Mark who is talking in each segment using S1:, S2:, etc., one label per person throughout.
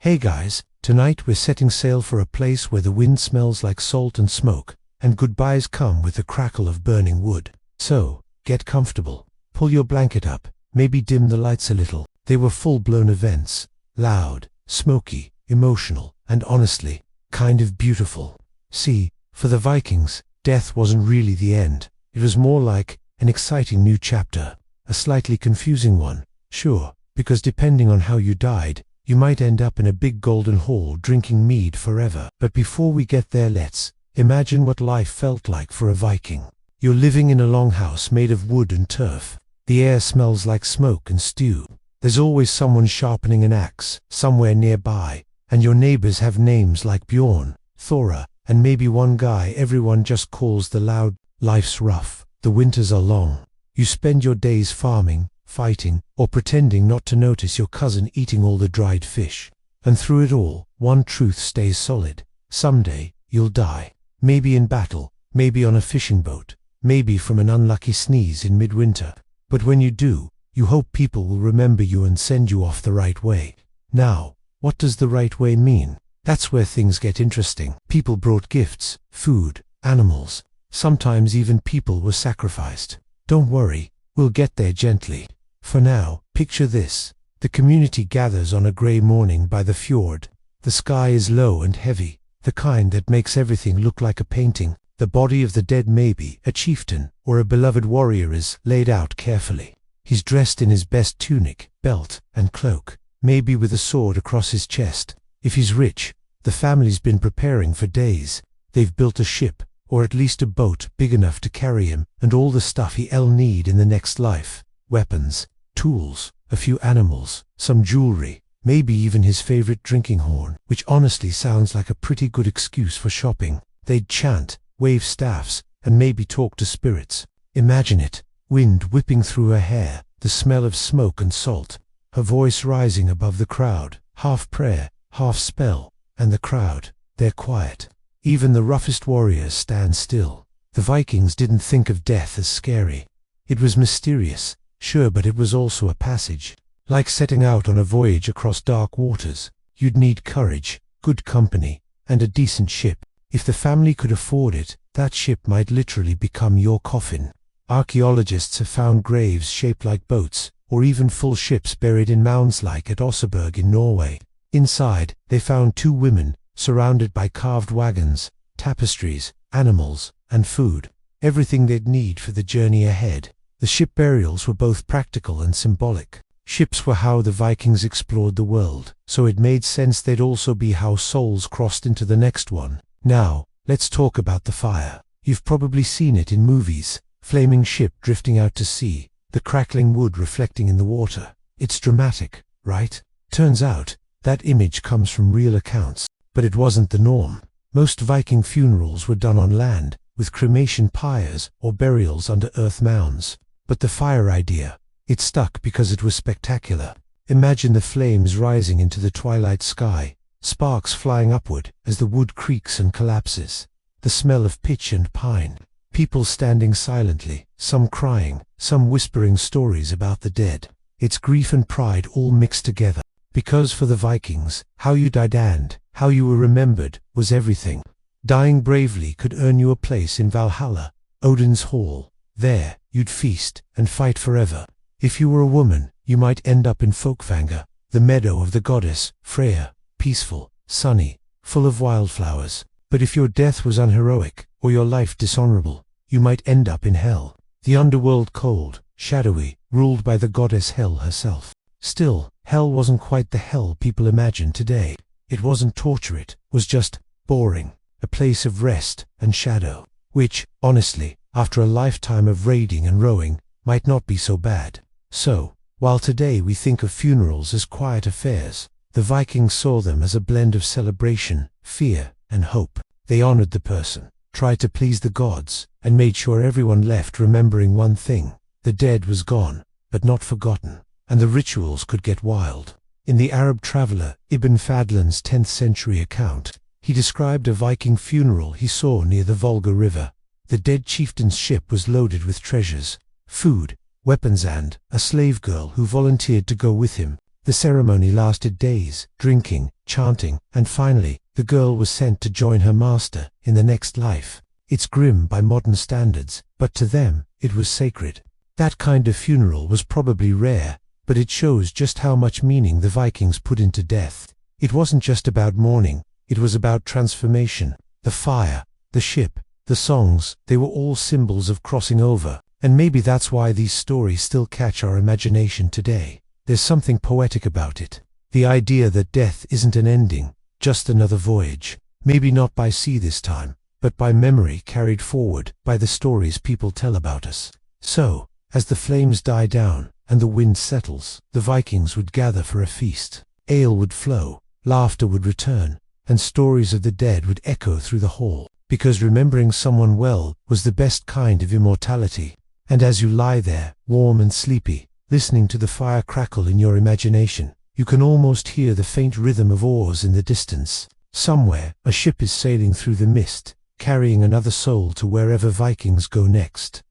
S1: Hey guys, tonight we're setting sail for a place where the wind smells like salt and smoke, and goodbyes come with the crackle of burning wood. So, get comfortable, pull your blanket up, maybe dim the lights a little. They were full-blown events, loud, smoky, emotional, and honestly, kind of beautiful. See, for the Vikings, death wasn't really the end. It was more like an exciting new chapter, a slightly confusing one, sure, because depending on how you died, you might end up in a big golden hall drinking mead forever. But before we get there, let's imagine what life felt like for a Viking. You're living in a longhouse made of wood and turf. The air smells like smoke and stew. There's always someone sharpening an axe somewhere nearby, and your neighbors have names like Bjorn, Thora, and maybe one guy everyone just calls the Loud. Life's rough. The winters are long. You spend your days farming, fighting, or pretending not to notice your cousin eating all the dried fish. And through it all, one truth stays solid. Someday, you'll die. Maybe in battle, maybe on a fishing boat, maybe from an unlucky sneeze in midwinter. But when you do, you hope people will remember you and send you off the right way. Now, what does the right way mean? That's where things get interesting. People brought gifts, food, animals. Sometimes even people were sacrificed. Don't worry, we'll get there gently. For now, picture this. The community gathers on a grey morning by the fjord. The sky is low and heavy, the kind that makes everything look like a painting. The body of the dead, maybe a chieftain or a beloved warrior, is laid out carefully. He's dressed in his best tunic, belt, and cloak, maybe with a sword across his chest. If he's rich, the family's been preparing for days. They've built a ship, or at least a boat big enough to carry him and all the stuff he'll need in the next life. Weapons, tools, a few animals, some jewelry, maybe even his favorite drinking horn, which honestly sounds like a pretty good excuse for shopping. They'd chant, wave staffs, and maybe talk to spirits. Imagine it, wind whipping through her hair, the smell of smoke and salt, her voice rising above the crowd, half prayer, half spell, and the crowd, they're quiet. Even the roughest warriors stand still. The Vikings didn't think of death as scary. It was mysterious, sure, but it was also a passage. Like setting out on a voyage across dark waters, you'd need courage, good company, and a decent ship. If the family could afford it, that ship might literally become your coffin. Archaeologists have found graves shaped like boats, or even full ships buried in mounds like at Oseberg in Norway. Inside, they found two women, surrounded by carved wagons, tapestries, animals, and food. Everything they'd need for the journey ahead. The ship burials were both practical and symbolic. Ships were how the Vikings explored the world, so it made sense they'd also be how souls crossed into the next one. Now, let's talk about the fire. You've probably seen it in movies. Flaming ship drifting out to sea, the crackling wood reflecting in the water. It's dramatic, right? Turns out, that image comes from real accounts. But it wasn't the norm. Most Viking funerals were done on land, with cremation pyres or burials under earth mounds. But the fire idea, it stuck because it was spectacular. Imagine the flames rising into the twilight sky, sparks flying upward as the wood creaks and collapses. The smell of pitch and pine. People standing silently, some crying, some whispering stories about the dead. It's grief and pride all mixed together. Because for the Vikings, how you died and how you were remembered was everything. Dying bravely could earn you a place in Valhalla, Odin's hall. There, you'd feast and fight forever. If you were a woman, you might end up in Folkvanga, the meadow of the goddess Freya, peaceful, sunny, full of wildflowers. But if your death was unheroic, or your life dishonorable, you might end up in hell, the underworld, cold, shadowy, ruled by the goddess Hel herself. Still, hell wasn't quite the hell people imagine today. It wasn't torture, it was just boring, a place of rest and shadow, which, honestly, after a lifetime of raiding and rowing, might not be so bad. So, while today we think of funerals as quiet affairs, the Vikings saw them as a blend of celebration, fear, and hope. They honored the person, tried to please the gods, and made sure everyone left remembering one thing: the dead was gone, but not forgotten. And the rituals could get wild. In the Arab traveler Ibn Fadlan's 10th century account, he described a Viking funeral he saw near the Volga River. The dead chieftain's ship was loaded with treasures, food, weapons, and a slave girl who volunteered to go with him. The ceremony lasted days, drinking, chanting, and finally, the girl was sent to join her master in the next life. It's grim by modern standards, but to them, it was sacred. That kind of funeral was probably rare, but it shows just how much meaning the Vikings put into death. It wasn't just about mourning, it was about transformation. The fire, the ship, the songs, they were all symbols of crossing over, and maybe that's why these stories still catch our imagination today. There's something poetic about it. The idea that death isn't an ending, just another voyage. Maybe not by sea this time, but by memory carried forward by the stories people tell about us. So, as the flames die down and the wind settles, the Vikings would gather for a feast. Ale would flow, laughter would return, and stories of the dead would echo through the hall, because remembering someone well was the best kind of immortality. And as you lie there, warm and sleepy, listening to the fire crackle in your imagination, you can almost hear the faint rhythm of oars in the distance. Somewhere, a ship is sailing through the mist, carrying another soul to wherever Vikings go next.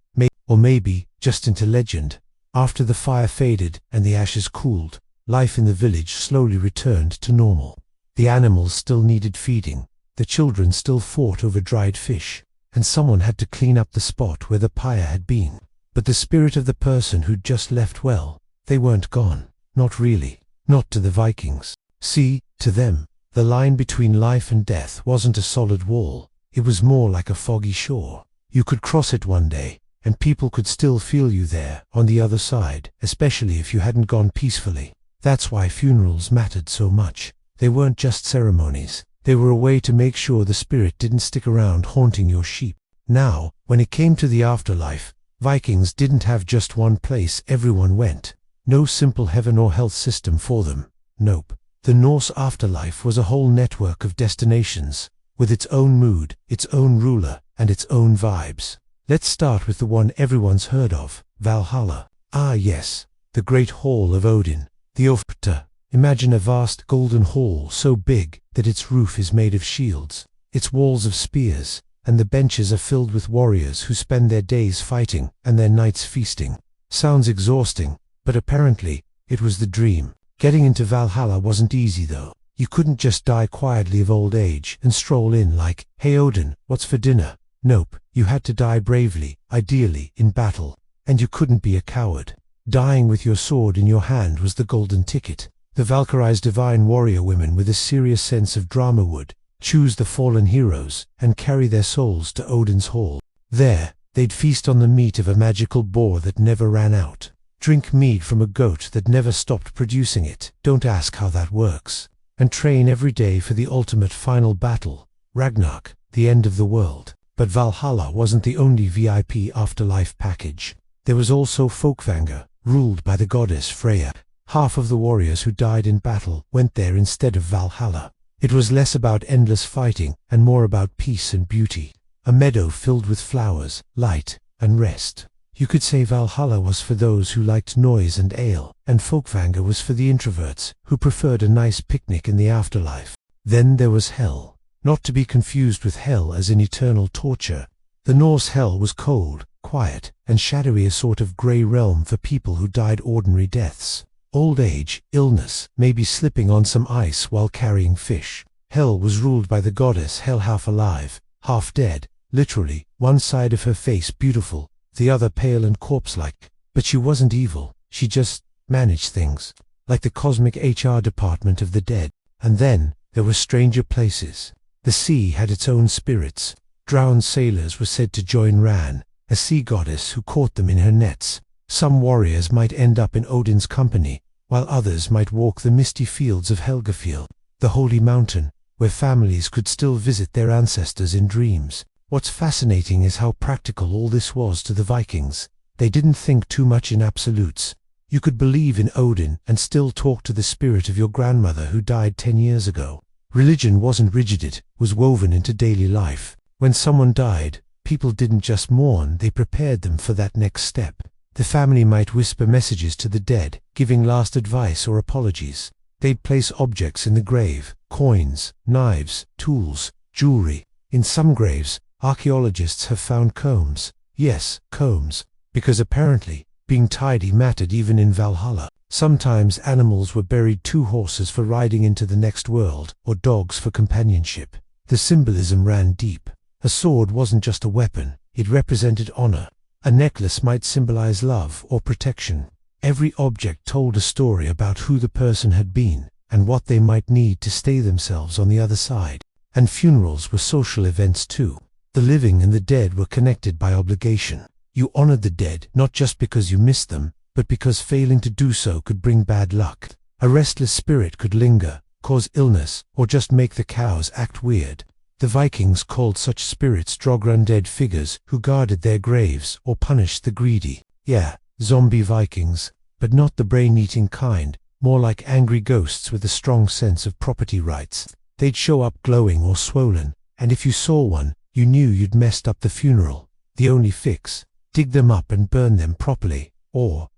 S1: Or maybe, just into legend. After the fire faded and the ashes cooled, life in the village slowly returned to normal. The animals still needed feeding, the children still fought over dried fish, and someone had to clean up the spot where the pyre had been. But the spirit of the person who'd just left, well, they weren't gone. Not really. Not to the Vikings. See, to them, the line between life and death wasn't a solid wall. It was more like a foggy shore. You could cross it one day, and people could still feel you there, on the other side, especially if you hadn't gone peacefully. That's why funerals mattered so much. They weren't just ceremonies. They were a way to make sure the spirit didn't stick around haunting your sheep. Now, when it came to the afterlife, Vikings didn't have just one place everyone went. No simple heaven or hell system for them. Nope. The Norse afterlife was a whole network of destinations, with its own mood, its own ruler, and its own vibes. Let's start with the one everyone's heard of, Valhalla. Ah yes, the great hall of Odin, the Ofta. Imagine a vast golden hall so big that its roof is made of shields, its walls of spears, and the benches are filled with warriors who spend their days fighting and their nights feasting. Sounds exhausting, but apparently, it was the dream. Getting into Valhalla wasn't easy though. You couldn't just die quietly of old age and stroll in like, "Hey Odin, what's for dinner?" Nope, you had to die bravely, ideally in battle. And you couldn't be a coward. Dying with your sword in your hand was the golden ticket. The Valkyries, divine warrior women with a serious sense of drama, would choose the fallen heroes and carry their souls to Odin's hall. There, they'd feast on the meat of a magical boar that never ran out. Drink mead from a goat that never stopped producing it. Don't ask how that works. And train every day for the ultimate final battle, Ragnarok, the end of the world. But Valhalla wasn't the only VIP afterlife package. There was also Folkvanger, ruled by the goddess Freya. Half of the warriors who died in battle went there instead of Valhalla. It was less about endless fighting and more about peace and beauty. A meadow filled with flowers, light, and rest. You could say Valhalla was for those who liked noise and ale, and Folkvanger was for the introverts who preferred a nice picnic in the afterlife. Then there was hell. Not to be confused with hell as in eternal torture. The Norse hell was cold, quiet, and shadowy, a sort of grey realm for people who died ordinary deaths. Old age, illness, maybe slipping on some ice while carrying fish. Hell was ruled by the goddess Hel, half alive, half dead, literally, one side of her face beautiful, the other pale and corpse-like. But she wasn't evil, she just managed things, like the cosmic HR department of the dead. And then, there were stranger places. The sea had its own spirits. Drowned sailors were said to join Ran, a sea goddess who caught them in her nets. Some warriors might end up in Odin's company, while others might walk the misty fields of Helgafell, the holy mountain, where families could still visit their ancestors in dreams. What's fascinating is how practical all this was to the Vikings. They didn't think too much in absolutes. You could believe in Odin and still talk to the spirit of your grandmother who died 10 years ago. Religion wasn't rigid, it was woven into daily life. When someone died, people didn't just mourn, they prepared them for that next step. The family might whisper messages to the dead, giving last advice or apologies. They'd place objects in the grave, coins, knives, tools, jewelry. In some graves, archaeologists have found combs. Yes, combs, because apparently, being tidy mattered even in Valhalla. Sometimes animals were buried: 2 horses for riding into the next world, or dogs for companionship. The symbolism ran deep. A sword wasn't just a weapon, it represented honor. A necklace might symbolize love or protection. Every object told a story about who the person had been, and what they might need to stay themselves on the other side. And funerals were social events too. The living and the dead were connected by obligation. You honored the dead not just because you missed them, but because failing to do so could bring bad luck. A restless spirit could linger, cause illness, or just make the cows act weird. The Vikings called such spirits Draugr, undead figures who guarded their graves or punished the greedy. Yeah, zombie Vikings, but not the brain-eating kind, more like angry ghosts with a strong sense of property rights. They'd show up glowing or swollen, and if you saw one, you knew you'd messed up the funeral. The only fix: dig them up and burn them properly, or,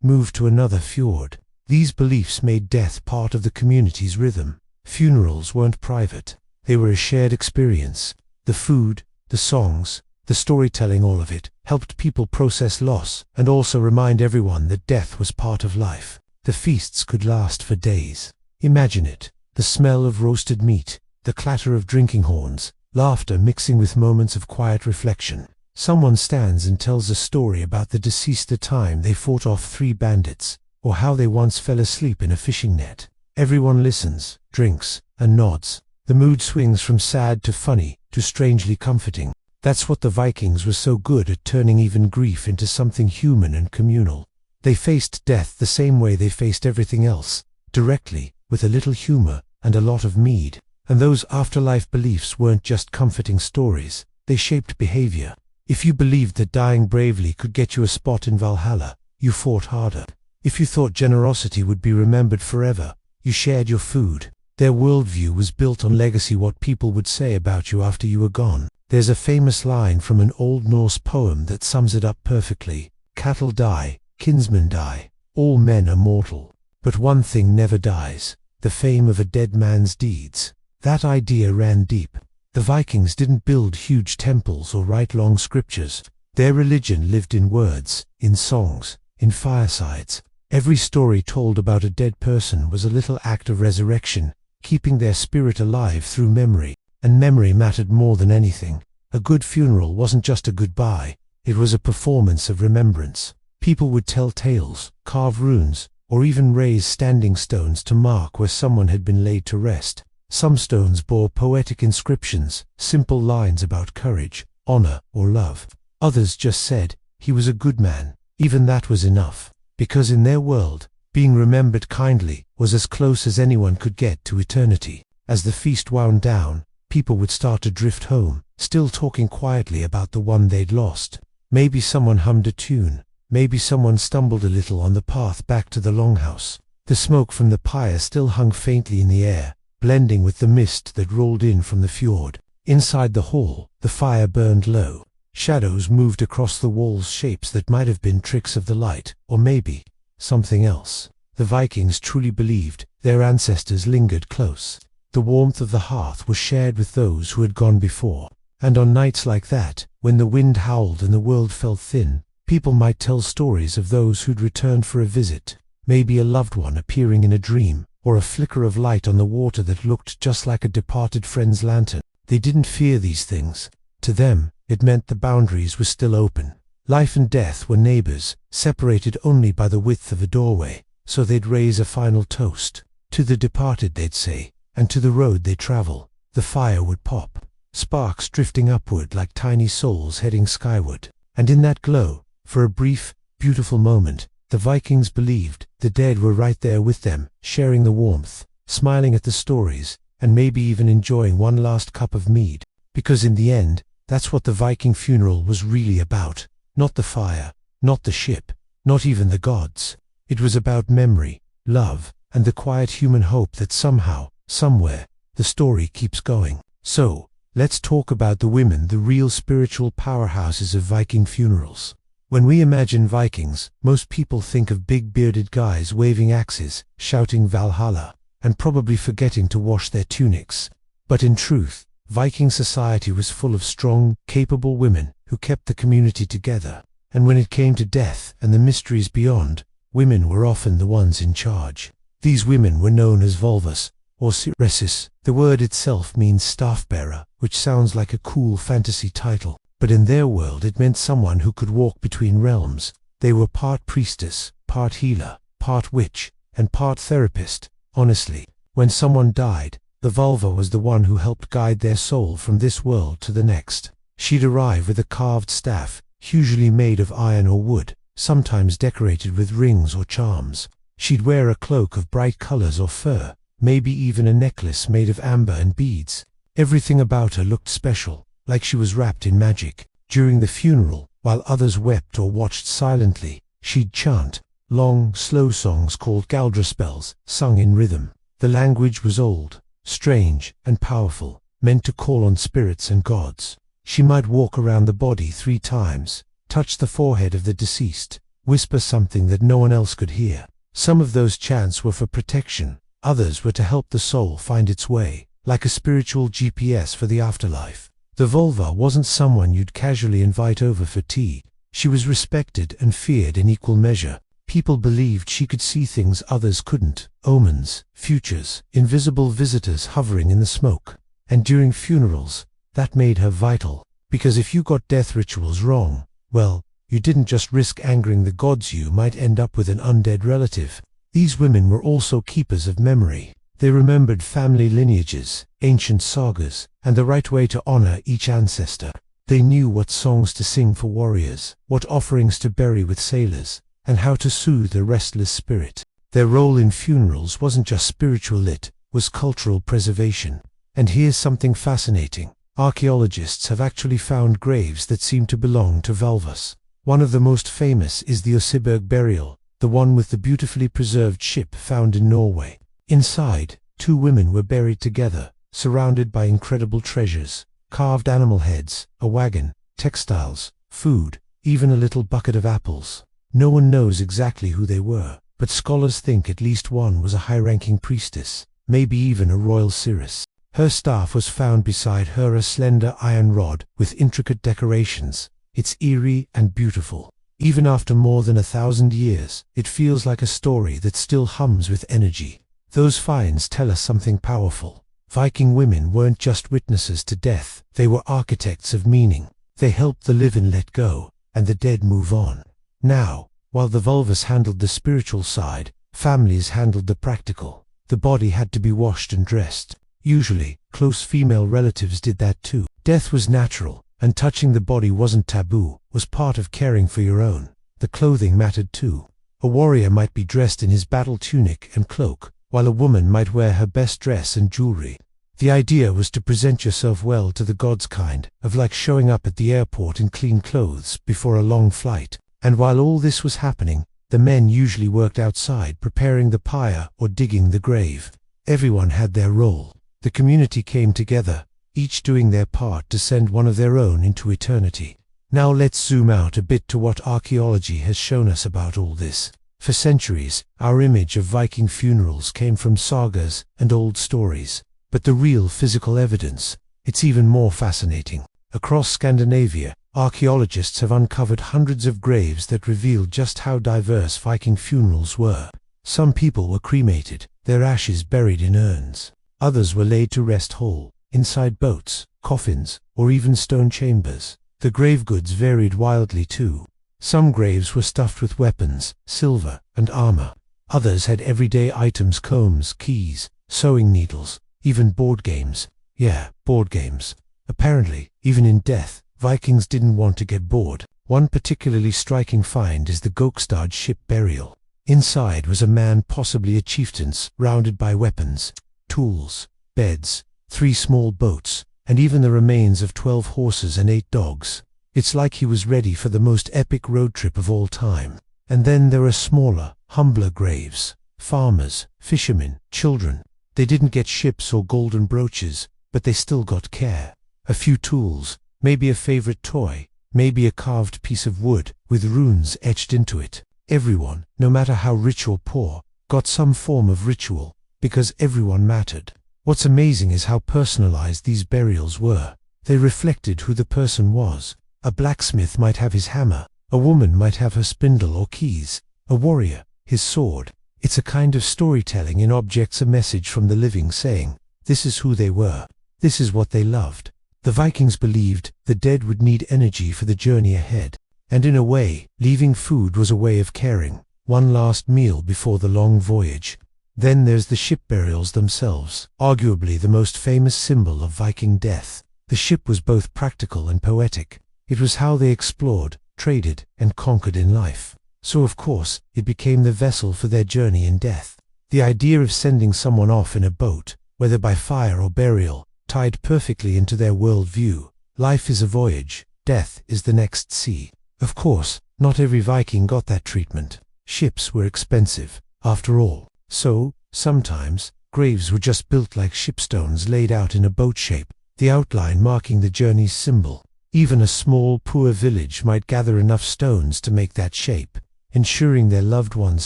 S1: move to another fjord. These beliefs made death part of the community's rhythm. Funerals weren't private. They were a shared experience. The food, the songs, the storytelling, all of it, helped people process loss and also remind everyone that death was part of life. The feasts could last for days. Imagine it: the smell of roasted meat, the clatter of drinking horns, laughter mixing with moments of quiet reflection. Someone stands and tells a story about the deceased, the time they fought off 3 bandits, or how they once fell asleep in a fishing net. Everyone listens, drinks, and nods. The mood swings from sad to funny to strangely comforting. That's what the Vikings were so good at, turning even grief into something human and communal. They faced death the same way they faced everything else, directly, with a little humor and a lot of mead. And those afterlife beliefs weren't just comforting stories, they shaped behavior. If you believed that dying bravely could get you a spot in Valhalla, you fought harder. If you thought generosity would be remembered forever, you shared your food. Their worldview was built on legacy: what people would say about you after you were gone. There's a famous line from an old Norse poem that sums it up perfectly: "Cattle die, kinsmen die, all men are mortal, but one thing never dies, the fame of a dead man's deeds." That idea ran deep. The Vikings didn't build huge temples or write long scriptures. Their religion lived in words, in songs, in firesides. Every story told about a dead person was a little act of resurrection, keeping their spirit alive through memory. And memory mattered more than anything. A good funeral wasn't just a goodbye, it was a performance of remembrance. People would tell tales, carve runes, or even raise standing stones to mark where someone had been laid to rest. Some stones bore poetic inscriptions, simple lines about courage, honor, or love. Others just said, "He was a good man." Even that was enough, because in their world, being remembered kindly was as close as anyone could get to eternity. As the feast wound down, people would start to drift home, still talking quietly about the one they'd lost. Maybe someone hummed a tune, maybe someone stumbled a little on the path back to the longhouse. The smoke from the pyre still hung faintly in the air, blending with the mist that rolled in from the fjord. Inside the hall, the fire burned low. Shadows moved across the walls, shapes that might have been tricks of the light, or maybe something else. The Vikings truly believed their ancestors lingered close. The warmth of the hearth was shared with those who had gone before. And on nights like that, when the wind howled and the world felt thin, people might tell stories of those who'd returned for a visit. Maybe a loved one appearing in a dream, or a flicker of light on the water that looked just like a departed friend's lantern. They didn't fear these things. To them, it meant the boundaries were still open. Life and death were neighbors, separated only by the width of a doorway, so they'd raise a final toast. To the departed, they'd say, and to the road they travel. The fire would pop, sparks drifting upward like tiny souls heading skyward. And in that glow, for a brief, beautiful moment, the Vikings believed the dead were right there with them, sharing the warmth, smiling at the stories, and maybe even enjoying one last cup of mead. Because in the end, that's what the Viking funeral was really about. Not the fire, not the ship, not even the gods. It was about memory, love, and the quiet human hope that somehow, somewhere, the story keeps going. So, let's talk about the women, the real spiritual powerhouses of Viking funerals. When we imagine Vikings, most people think of big bearded guys waving axes, shouting Valhalla, and probably forgetting to wash their tunics. But in truth, Viking society was full of strong, capable women who kept the community together. And when it came to death and the mysteries beyond, women were often the ones in charge. These women were known as vulvas, or siresis. The word itself means staff-bearer, which sounds like a cool fantasy title, but in their world it meant someone who could walk between realms. They were part priestess, part healer, part witch, and part therapist. Honestly, when someone died, the vulva was the one who helped guide their soul from this world to the next. She'd arrive with a carved staff, usually made of iron or wood, sometimes decorated with rings or charms. She'd wear a cloak of bright colors or fur, maybe even a necklace made of amber and beads. Everything about her looked special, like she was wrapped in magic. During the funeral, while others wept or watched silently, she'd chant long, slow songs called galdra spells, sung in rhythm. The language was old, strange, and powerful, meant to call on spirits and gods. She might walk around the body 3 times, touch the forehead of the deceased, whisper something that no one else could hear. Some of those chants were for protection, others were to help the soul find its way, like a spiritual GPS for the afterlife. The vulva wasn't someone you'd casually invite over for tea. She was respected and feared in equal measure. People believed she could see things others couldn't, omens, futures, invisible visitors hovering in the smoke. And during funerals, that made her vital, because if you got death rituals wrong, well, you didn't just risk angering the gods, you might end up with an undead relative. These women were also keepers of memory. They remembered family lineages, ancient sagas, and the right way to honor each ancestor. They knew what songs to sing for warriors, what offerings to bury with sailors, and how to soothe a restless spirit. Their role in funerals wasn't just spiritual, it was cultural preservation. And here's something fascinating. Archaeologists have actually found graves that seem to belong to vulvas. One of the most famous is the Oseberg burial, the one with the beautifully preserved ship found in Norway. Inside, 2 women were buried together, surrounded by incredible treasures, carved animal heads, a wagon, textiles, food, even a little bucket of apples. No one knows exactly who they were, but scholars think at least one was a high-ranking priestess, maybe even a royal seeress. Her staff was found beside her, a slender iron rod with intricate decorations. It's eerie and beautiful. Even after more than 1,000 years, it feels like a story that still hums with energy. Those finds tell us something powerful. Viking women weren't just witnesses to death, they were architects of meaning. They helped the living let go, and the dead move on. Now, while the vulvas handled the spiritual side, families handled the practical. The body had to be washed and dressed. Usually, close female relatives did that too. Death was natural, and touching the body wasn't taboo, was part of caring for your own. The clothing mattered too. A warrior might be dressed in his battle tunic and cloak, while a woman might wear her best dress and jewelry. The idea was to present yourself well to the gods, kind of like showing up at the airport in clean clothes before a long flight. And while all this was happening, the men usually worked outside preparing the pyre or digging the grave. Everyone had their role. The community came together, each doing their part to send one of their own into eternity. Now let's zoom out a bit to what archaeology has shown us about all this. For centuries, our image of Viking funerals came from sagas and old stories. But the real physical evidence, it's even more fascinating. Across Scandinavia, archaeologists have uncovered hundreds of graves that reveal just how diverse Viking funerals were. Some people were cremated, their ashes buried in urns. Others were laid to rest whole, inside boats, coffins, or even stone chambers. The grave goods varied wildly too. Some graves were stuffed with weapons, silver, and armor. Others had everyday items: combs, keys, sewing needles, even board games. Yeah, board games. Apparently, even in death, Vikings didn't want to get bored. One particularly striking find is the Gokstad ship burial. Inside was a man, possibly a chieftain, surrounded by weapons, tools, beds, 3 small boats, and even the remains of 12 horses and 8 dogs. It's like he was ready for the most epic road trip of all time. And then there are smaller, humbler graves. Farmers, fishermen, children. They didn't get ships or golden brooches, but they still got care. A few tools, maybe a favorite toy, maybe a carved piece of wood with runes etched into it. Everyone, no matter how rich or poor, got some form of ritual, because everyone mattered. What's amazing is how personalized these burials were. They reflected who the person was. A blacksmith might have his hammer, a woman might have her spindle or keys, a warrior his sword. It's a kind of storytelling in objects, a message from the living saying, this is who they were, this is what they loved. The Vikings believed the dead would need energy for the journey ahead, and in a way, leaving food was a way of caring, one last meal before the long voyage. Then there's the ship burials themselves, arguably the most famous symbol of Viking death. The ship was both practical and poetic. It was how they explored, traded, and conquered in life. So of course, it became the vessel for their journey in death. The idea of sending someone off in a boat, whether by fire or burial, tied perfectly into their world view. Life is a voyage, death is the next sea. Of course, not every Viking got that treatment. Ships were expensive, after all. So, sometimes, graves were just built like shipstones laid out in a boat shape, the outline marking the journey's symbol. Even a small, poor village might gather enough stones to make that shape, ensuring their loved one's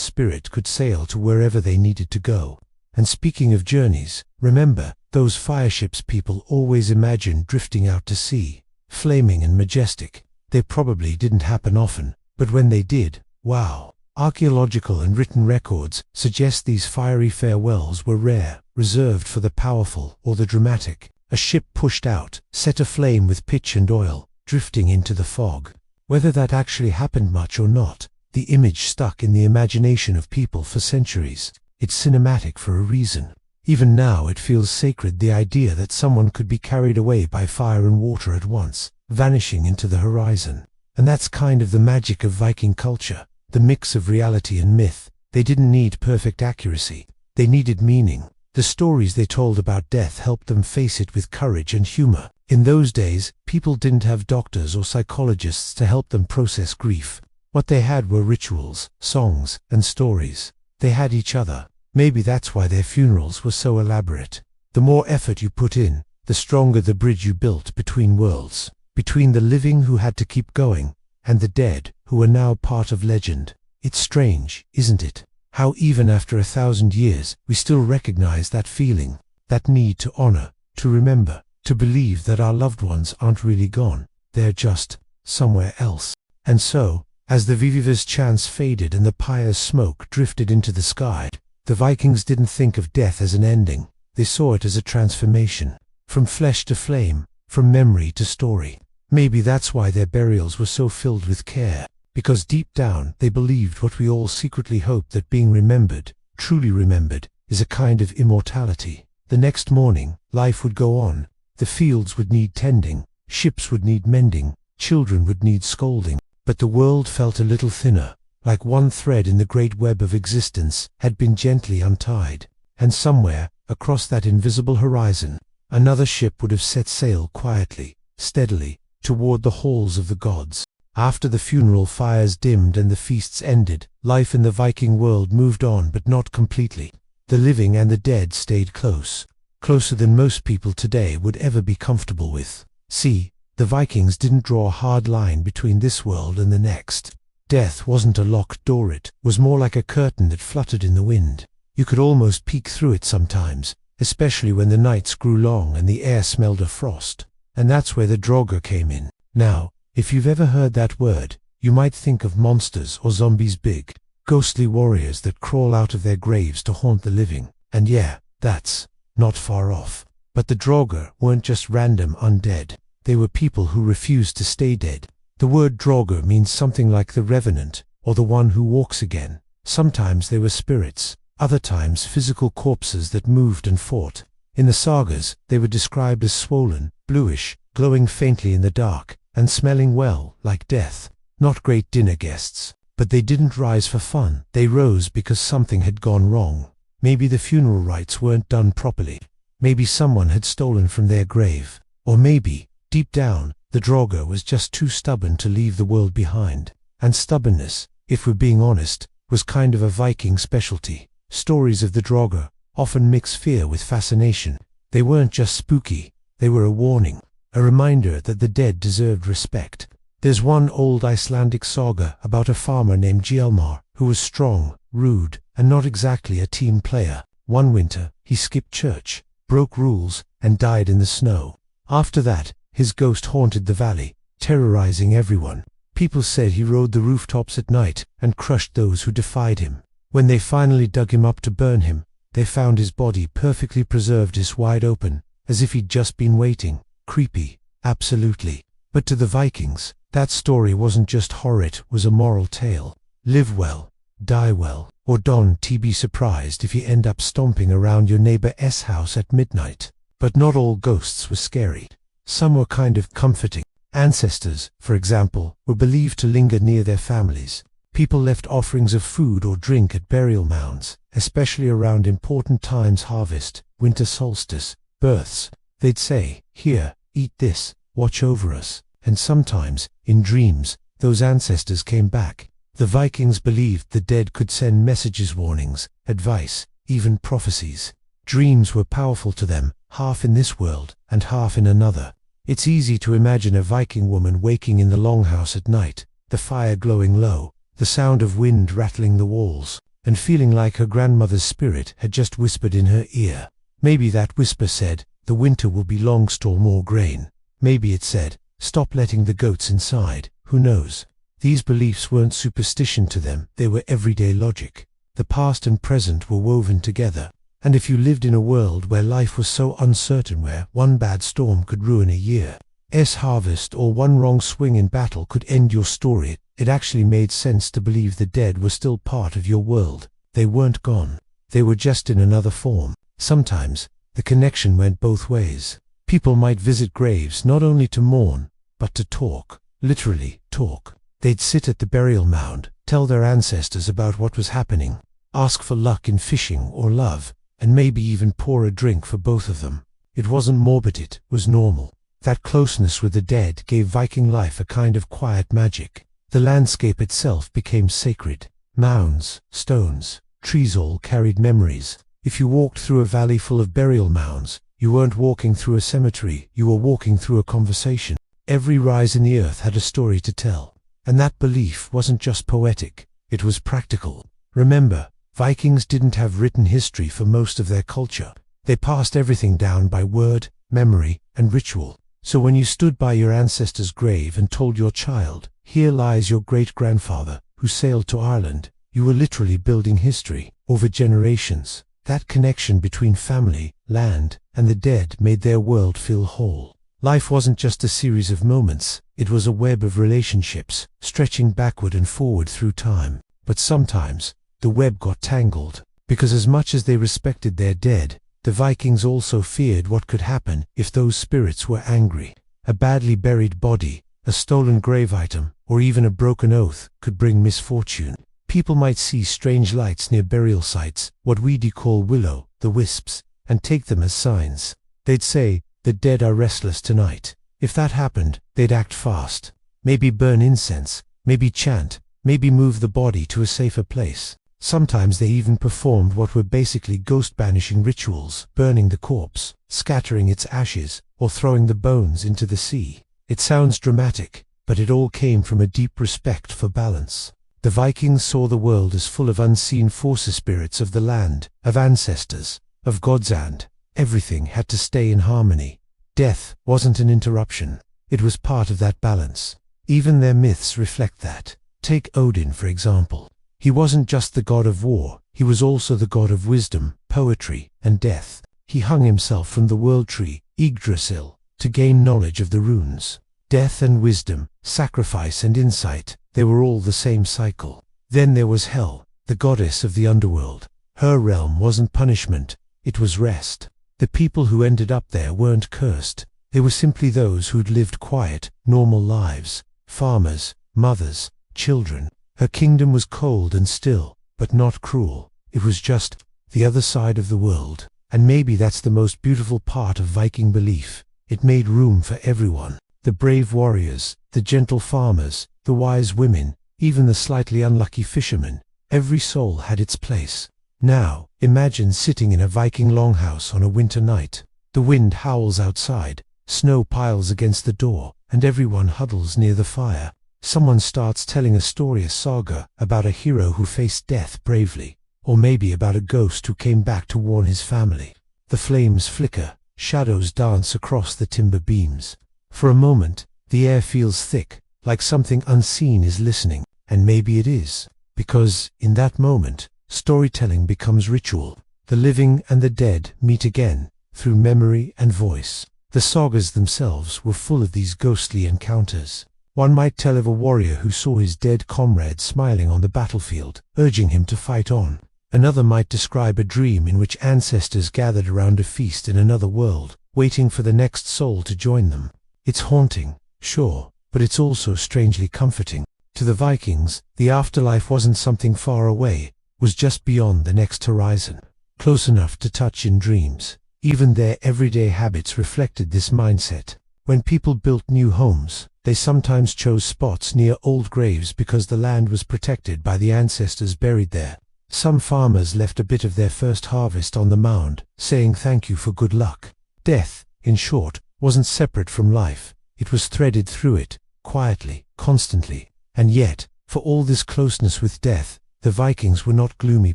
S1: spirit could sail to wherever they needed to go. And speaking of journeys, remember those fireships people always imagined drifting out to sea, flaming and majestic. They probably didn't happen often, but when they did, wow. Archaeological and written records suggest these fiery farewells were rare, reserved for the powerful or the dramatic. A ship pushed out, set aflame with pitch and oil, drifting into the fog. Whether that actually happened much or not, the image stuck in the imagination of people for centuries. It's cinematic for a reason. Even now it feels sacred, the idea that someone could be carried away by fire and water at once, vanishing into the horizon. And that's kind of the magic of Viking culture, the mix of reality and myth. They didn't need perfect accuracy. They needed meaning. The stories they told about death helped them face it with courage and humor. In those days, people didn't have doctors or psychologists to help them process grief. What they had were rituals, songs, and stories. They had each other. Maybe that's why their funerals were so elaborate. The more effort you put in, the stronger the bridge you built between worlds, between the living who had to keep going, and the dead who are now part of legend. It's strange, isn't it? How even after 1,000 years, we still recognize that feeling, that need to honor, to remember, to believe that our loved ones aren't really gone, they're just somewhere else. And so, as the Viviver's chants faded and the pyre's smoke drifted into the sky, the Vikings didn't think of death as an ending. They saw it as a transformation, from flesh to flame, from memory to story. Maybe that's why their burials were so filled with care, because deep down they believed what we all secretly hoped, that being remembered, truly remembered, is a kind of immortality. The next morning, life would go on. The fields would need tending, ships would need mending, children would need scolding. But the world felt a little thinner, like one thread in the great web of existence had been gently untied. And somewhere, across that invisible horizon, another ship would have set sail quietly, steadily, toward the halls of the gods. After the funeral fires dimmed and the feasts ended, life in the Viking world moved on, but not completely. The living and the dead stayed close, closer than most people today would ever be comfortable with. See, the Vikings didn't draw a hard line between this world and the next. Death wasn't a locked door, it was more like a curtain that fluttered in the wind. You could almost peek through it sometimes, especially when the nights grew long and the air smelled of frost. And that's where the Draugr came in. Now, if you've ever heard that word, you might think of monsters or zombies, big, ghostly warriors that crawl out of their graves to haunt the living. And yeah, that's not far off. But the Draugr weren't just random undead. They were people who refused to stay dead. The word Draugr means something like the revenant, or the one who walks again. Sometimes they were spirits, other times physical corpses that moved and fought. In the sagas, they were described as swollen, bluish, glowing faintly in the dark, and smelling well, like death. Not great dinner guests. But they didn't rise for fun. They rose because something had gone wrong. Maybe the funeral rites weren't done properly. Maybe someone had stolen from their grave. Or maybe, deep down, the Draugr was just too stubborn to leave the world behind. And stubbornness, if we're being honest, was kind of a Viking specialty. Stories of the Draugr often mix fear with fascination. They weren't just spooky, they were a warning, a reminder that the dead deserved respect. There's one old Icelandic saga about a farmer named Hjalmar, who was strong, rude, and not exactly a team player. One winter, he skipped church, broke rules, and died in the snow. After that, his ghost haunted the valley, terrorizing everyone. People said he rode the rooftops at night and crushed those who defied him. When they finally dug him up to burn him, they found his body perfectly preserved, his wide open, as if he'd just been waiting. Creepy, absolutely. But to the Vikings, that story wasn't just horror, it was a moral tale. Live well, die well, or don't be surprised if you end up stomping around your neighbor's house at midnight. But not all ghosts were scary. Some were kind of comforting. Ancestors, for example, were believed to linger near their families. People left offerings of food or drink at burial mounds, especially around important times: harvest, winter solstice, births. They'd say, "Here, eat this, watch over us." And sometimes, in dreams, those ancestors came back. The Vikings believed the dead could send messages, warnings, advice, even prophecies. Dreams were powerful to them, half in this world and half in another. It's easy to imagine a Viking woman waking in the longhouse at night, the fire glowing low, the sound of wind rattling the walls, and feeling like her grandmother's spirit had just whispered in her ear. Maybe that whisper said, "The winter will be long, store more grain." Maybe it said, "Stop letting the goats inside." Who knows? These beliefs weren't superstition to them, they were everyday logic. The past and present were woven together. And if you lived in a world where life was so uncertain, where one bad storm could ruin a year's harvest or one wrong swing in battle could end your story, it actually made sense to believe the dead were still part of your world. They weren't gone. They were just in another form. Sometimes, the connection went both ways. People might visit graves not only to mourn, but to talk. Literally, talk. They'd sit at the burial mound, tell their ancestors about what was happening, ask for luck in fishing or love, and maybe even pour a drink for both of them. It wasn't morbid, it was normal. That closeness with the dead gave Viking life a kind of quiet magic. The landscape itself became sacred. Mounds, stones, trees all carried memories. If you walked through a valley full of burial mounds, you weren't walking through a cemetery, you were walking through a conversation. Every rise in the earth had a story to tell. And that belief wasn't just poetic, it was practical. Remember, Vikings didn't have written history for most of their culture. They passed everything down by word, memory, and ritual. So when you stood by your ancestor's grave and told your child, "Here lies your great-grandfather, who sailed to Ireland," you were literally building history over generations. That connection between family, land, and the dead made their world feel whole. Life wasn't just a series of moments, it was a web of relationships, stretching backward and forward through time. But sometimes, the web got tangled, because as much as they respected their dead, the Vikings also feared what could happen if those spirits were angry. A badly buried body, a stolen grave item, or even a broken oath could bring misfortune. People might see strange lights near burial sites, what we'd call will-o'-the-wisps, and take them as signs. They'd say, "The dead are restless tonight." If that happened, they'd act fast. Maybe burn incense, maybe chant, maybe move the body to a safer place. Sometimes they even performed what were basically ghost-banishing rituals, burning the corpse, scattering its ashes, or throwing the bones into the sea. It sounds dramatic, but it all came from a deep respect for balance. The Vikings saw the world as full of unseen forces, spirits of the land, of ancestors, of gods, and everything had to stay in harmony. Death wasn't an interruption, it was part of that balance. Even their myths reflect that. Take Odin, for example. He wasn't just the god of war, he was also the god of wisdom, poetry, and death. He hung himself from the world tree, Yggdrasil, to gain knowledge of the runes. Death and wisdom, sacrifice and insight, they were all the same cycle. Then there was Hel, the goddess of the underworld. Her realm wasn't punishment, it was rest. The people who ended up there weren't cursed, they were simply those who'd lived quiet, normal lives. Farmers, mothers, children. Her kingdom was cold and still, but not cruel. It was just the other side of the world. And maybe that's the most beautiful part of Viking belief. It made room for everyone. The brave warriors, the gentle farmers, the wise women, even the slightly unlucky fishermen. Every soul had its place. Now, imagine sitting in a Viking longhouse on a winter night. The wind howls outside, snow piles against the door, and everyone huddles near the fire. Someone starts telling a story, a saga, about a hero who faced death bravely, or maybe about a ghost who came back to warn his family. The flames flicker, shadows dance across the timber beams. For a moment, the air feels thick, like something unseen is listening, and maybe it is, because, in that moment, storytelling becomes ritual. The living and the dead meet again, through memory and voice. The sagas themselves were full of these ghostly encounters. One might tell of a warrior who saw his dead comrade smiling on the battlefield, urging him to fight on. Another might describe a dream in which ancestors gathered around a feast in another world, waiting for the next soul to join them. It's haunting, sure, but it's also strangely comforting. To the Vikings, the afterlife wasn't something far away, was just beyond the next horizon, close enough to touch in dreams. Even their everyday habits reflected this mindset. When people built new homes, they sometimes chose spots near old graves because the land was protected by the ancestors buried there. Some farmers left a bit of their first harvest on the mound, saying thank you for good luck. Death, in short, wasn't separate from life. It was threaded through it, quietly, constantly. And yet, for all this closeness with death, the Vikings were not gloomy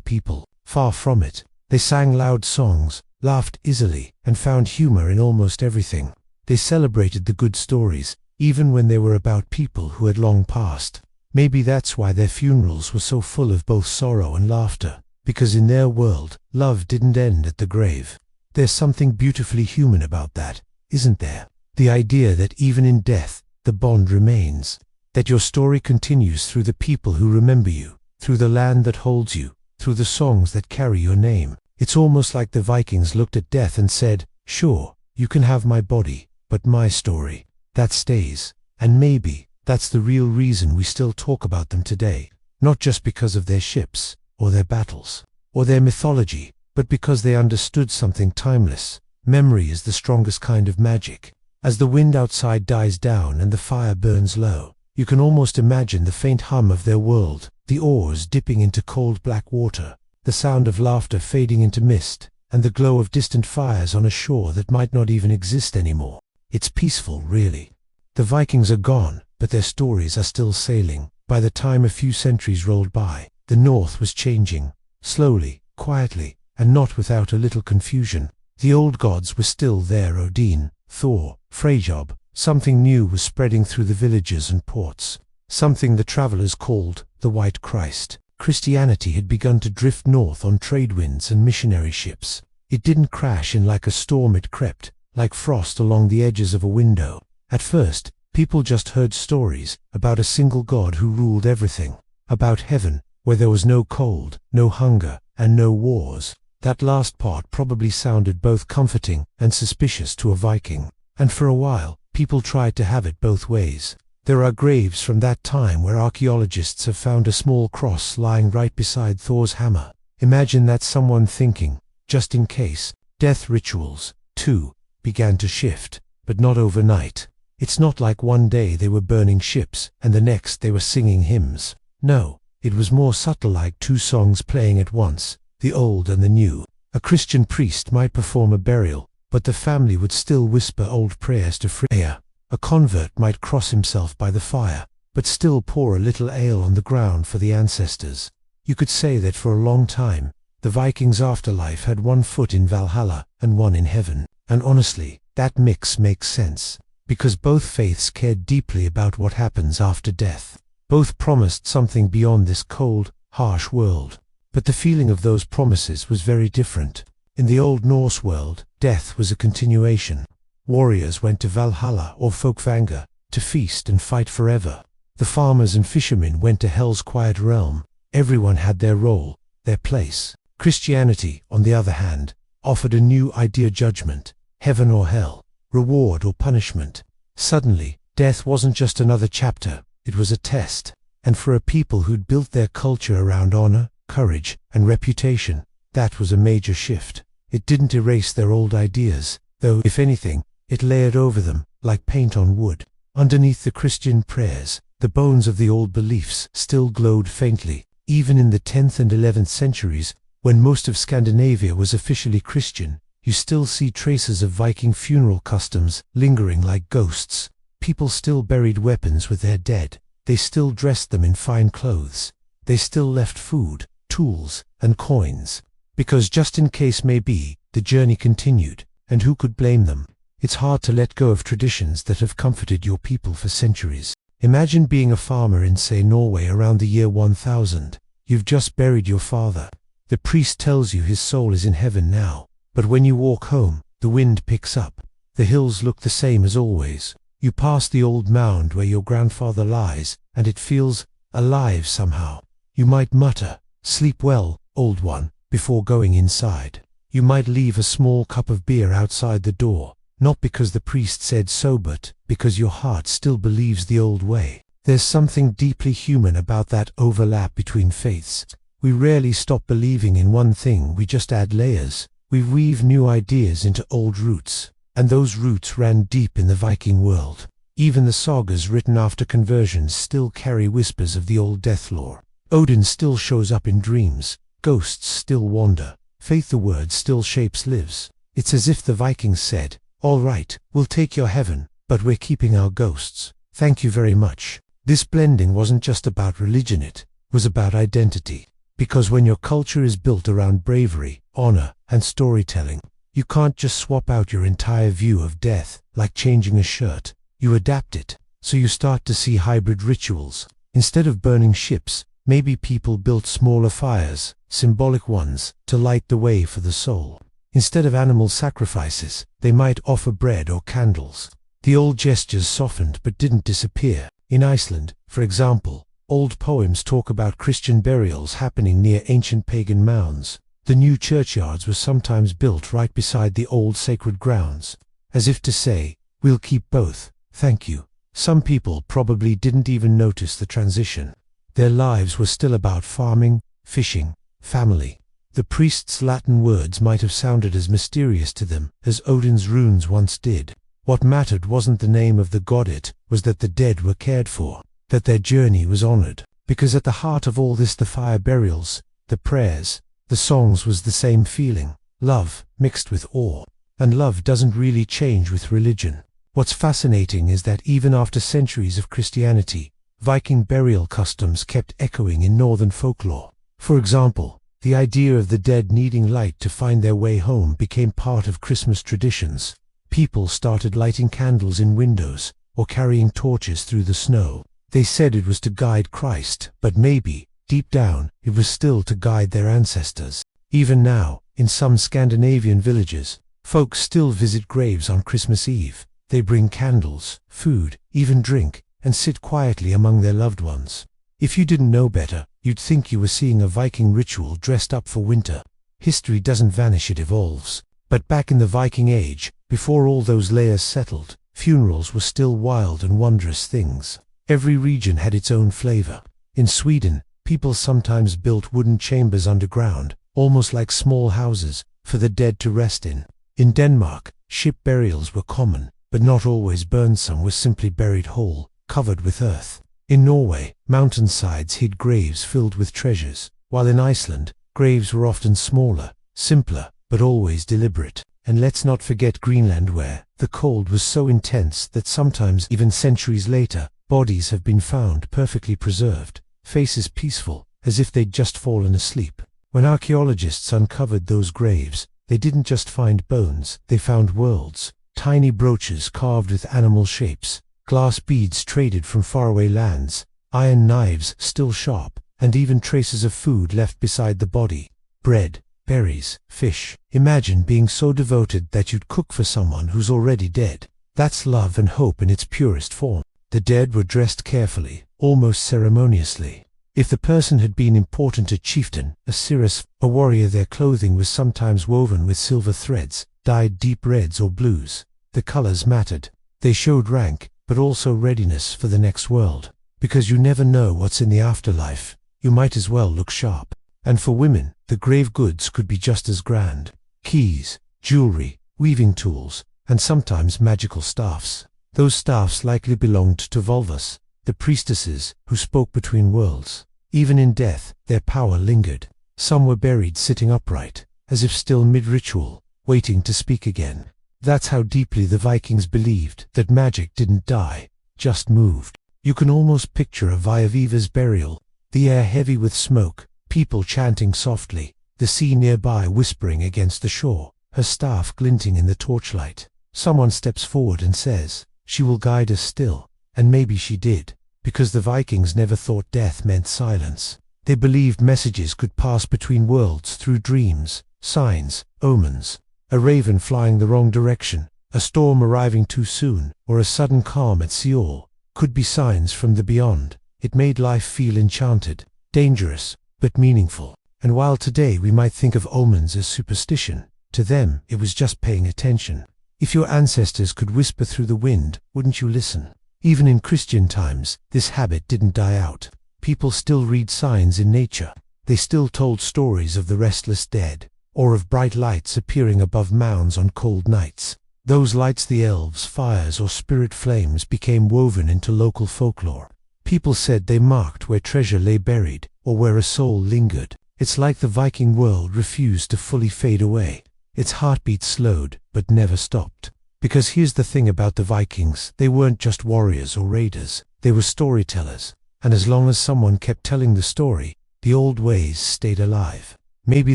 S1: people. Far from it. They sang loud songs, laughed easily, and found humor in almost everything. They celebrated the good stories, even when they were about people who had long passed. Maybe that's why their funerals were so full of both sorrow and laughter, because in their world, love didn't end at the grave. There's something beautifully human about that, isn't there? The idea that even in death, the bond remains. That your story continues through the people who remember you, through the land that holds you, through the songs that carry your name. It's almost like the Vikings looked at death and said, sure, you can have my body, but my story, that stays. And maybe that's the real reason we still talk about them today. Not just because of their ships, or their battles, or their mythology, but because they understood something timeless. Memory is the strongest kind of magic. As the wind outside dies down and the fire burns low, you can almost imagine the faint hum of their world, the oars dipping into cold black water, the sound of laughter fading into mist, and the glow of distant fires on a shore that might not even exist anymore. It's peaceful, really. The Vikings are gone, but their stories are still sailing. By the time a few centuries rolled by, the North was changing, slowly, quietly, and not without a little confusion. The old gods were still there: Odin, Thor, Freyjob. Something new was spreading through the villages and ports, something the travelers called the White Christ. Christianity had begun to drift north on trade winds and missionary ships. It didn't crash in like a storm, it crept, like frost along the edges of a window. At first, people just heard stories about a single God who ruled everything, about heaven, where there was no cold, no hunger, and no wars. That last part probably sounded both comforting and suspicious to a Viking. And for a while, people tried to have it both ways. There are graves from that time where archaeologists have found a small cross lying right beside Thor's hammer. Imagine that someone thinking, just in case. Death rituals, too, began to shift, but not overnight. It's not like one day they were burning ships and the next they were singing hymns. No, it was more subtle, like two songs playing at once, the old and the new. A Christian priest might perform a burial, but the family would still whisper old prayers to Freya. A convert might cross himself by the fire, but still pour a little ale on the ground for the ancestors. You could say that for a long time, the Vikings' afterlife had one foot in Valhalla and one in heaven. And honestly, that mix makes sense, because both faiths cared deeply about what happens after death. Both promised something beyond this cold, harsh world. But the feeling of those promises was very different. In the old Norse world, death was a continuation. Warriors went to Valhalla or Folkvanga to feast and fight forever. The farmers and fishermen went to Hell's quiet realm. Everyone had their role, their place. Christianity, on the other hand, offered a new idea: judgment, heaven or hell, reward or punishment. Suddenly, death wasn't just another chapter, it was a test. And for a people who'd built their culture around honor, courage, and reputation, that was a major shift. It didn't erase their old ideas, though, if anything, it layered over them, like paint on wood. Underneath the Christian prayers, the bones of the old beliefs still glowed faintly. Even in the 10th and 11th centuries, when most of Scandinavia was officially Christian, you still see traces of Viking funeral customs lingering like ghosts. People still buried weapons with their dead. They still dressed them in fine clothes. They still left food, tools, and coins. Because just in case, maybe, the journey continued, and who could blame them? It's hard to let go of traditions that have comforted your people for centuries. Imagine being a farmer in, say, Norway around the year 1000. You've just buried your father. The priest tells you his soul is in heaven now, but when you walk home, the wind picks up. The hills look the same as always. You pass the old mound where your grandfather lies, and it feels alive somehow. You might mutter, "Sleep well, old one," before going inside. You might leave a small cup of beer outside the door, not because the priest said so, but because your heart still believes the old way. There's something deeply human about that overlap between faiths. We rarely stop believing in one thing, we just add layers. We weave new ideas into old roots, and those roots ran deep in the Viking world. Even the sagas written after conversions still carry whispers of the old death lore. Odin still shows up in dreams, ghosts still wander, faith the word still shapes lives. It's as if the Vikings said, "All right, we'll take your heaven, but we're keeping our ghosts. Thank you very much." This blending wasn't just about religion, it was about identity. Because when your culture is built around bravery, honor, and storytelling, you can't just swap out your entire view of death, like changing a shirt. You adapt it. So you start to see hybrid rituals. Instead of burning ships, maybe people built smaller fires, symbolic ones, to light the way for the soul. Instead of animal sacrifices, they might offer bread or candles. The old gestures softened but didn't disappear. In Iceland, for example, old poems talk about Christian burials happening near ancient pagan mounds. The new churchyards were sometimes built right beside the old sacred grounds, as if to say, "We'll keep both, thank you." Some people probably didn't even notice the transition. Their lives were still about farming, fishing, family. The priest's Latin words might have sounded as mysterious to them as Odin's runes once did. What mattered wasn't the name of the god, it was that the dead were cared for, that their journey was honored. Because at the heart of all this, the fire burials, the prayers, the songs, was the same feeling, love mixed with awe. And love doesn't really change with religion. What's fascinating is that even after centuries of Christianity, Viking burial customs kept echoing in northern folklore. For example, the idea of the dead needing light to find their way home became part of Christmas traditions. People started lighting candles in windows, or carrying torches through the snow. They said it was to guide Christ, but maybe, deep down, it was still to guide their ancestors. Even now, in some Scandinavian villages, folks still visit graves on Christmas Eve. They bring candles, food, even drink, and sit quietly among their loved ones. If you didn't know better, you'd think you were seeing a Viking ritual dressed up for winter. History doesn't vanish, it evolves. But back in the Viking Age, before all those layers settled, funerals were still wild and wondrous things. Every region had its own flavor. In Sweden, people sometimes built wooden chambers underground, almost like small houses, for the dead to rest in. In Denmark, ship burials were common, but not always burned. Some were simply buried whole, covered with earth. In Norway, mountainsides hid graves filled with treasures, while in Iceland, graves were often smaller, simpler, but always deliberate. And let's not forget Greenland, where the cold was so intense that sometimes, even centuries later, bodies have been found perfectly preserved, faces peaceful, as if they'd just fallen asleep. When archaeologists uncovered those graves, they didn't just find bones, they found worlds. Tiny brooches carved with animal shapes, glass beads traded from faraway lands, iron knives still sharp, and even traces of food left beside the body. Bread, berries, fish. Imagine being so devoted that you'd cook for someone who's already dead. That's love and hope in its purest form. The dead were dressed carefully, almost ceremoniously. If the person had been important, a chieftain, a cirrus, a warrior, their clothing was sometimes woven with silver threads, dyed deep reds or blues. The colors mattered. They showed rank, but also readiness for the next world. Because you never know what's in the afterlife, you might as well look sharp. And for women, the grave goods could be just as grand. Keys, jewelry, weaving tools, and sometimes magical staffs. Those staffs likely belonged to Volvas, the priestesses who spoke between worlds. Even in death, their power lingered. Some were buried sitting upright, as if still mid-ritual, waiting to speak again. That's how deeply the Vikings believed that magic didn't die, just moved. You can almost picture a Vaeviva's burial, the air heavy with smoke, people chanting softly, the sea nearby whispering against the shore, her staff glinting in the torchlight. Someone steps forward and says, "She will guide us still." And maybe she did, because the Vikings never thought death meant silence. They believed messages could pass between worlds through dreams, signs, omens. A raven flying the wrong direction, a storm arriving too soon, or a sudden calm at Seoul could be signs from the beyond. It made life feel enchanted, dangerous, but meaningful. And while today we might think of omens as superstition, to them it was just paying attention. If your ancestors could whisper through the wind, wouldn't you listen? Even in Christian times, this habit didn't die out. People still read signs in nature. They still told stories of the restless dead, or of bright lights appearing above mounds on cold nights. Those lights, the elves, fires, or spirit flames, became woven into local folklore. People said they marked where treasure lay buried, or where a soul lingered. It's like the Viking world refused to fully fade away. Its heartbeat slowed, but never stopped. Because here's the thing about the Vikings, they weren't just warriors or raiders, they were storytellers. And as long as someone kept telling the story, the old ways stayed alive. Maybe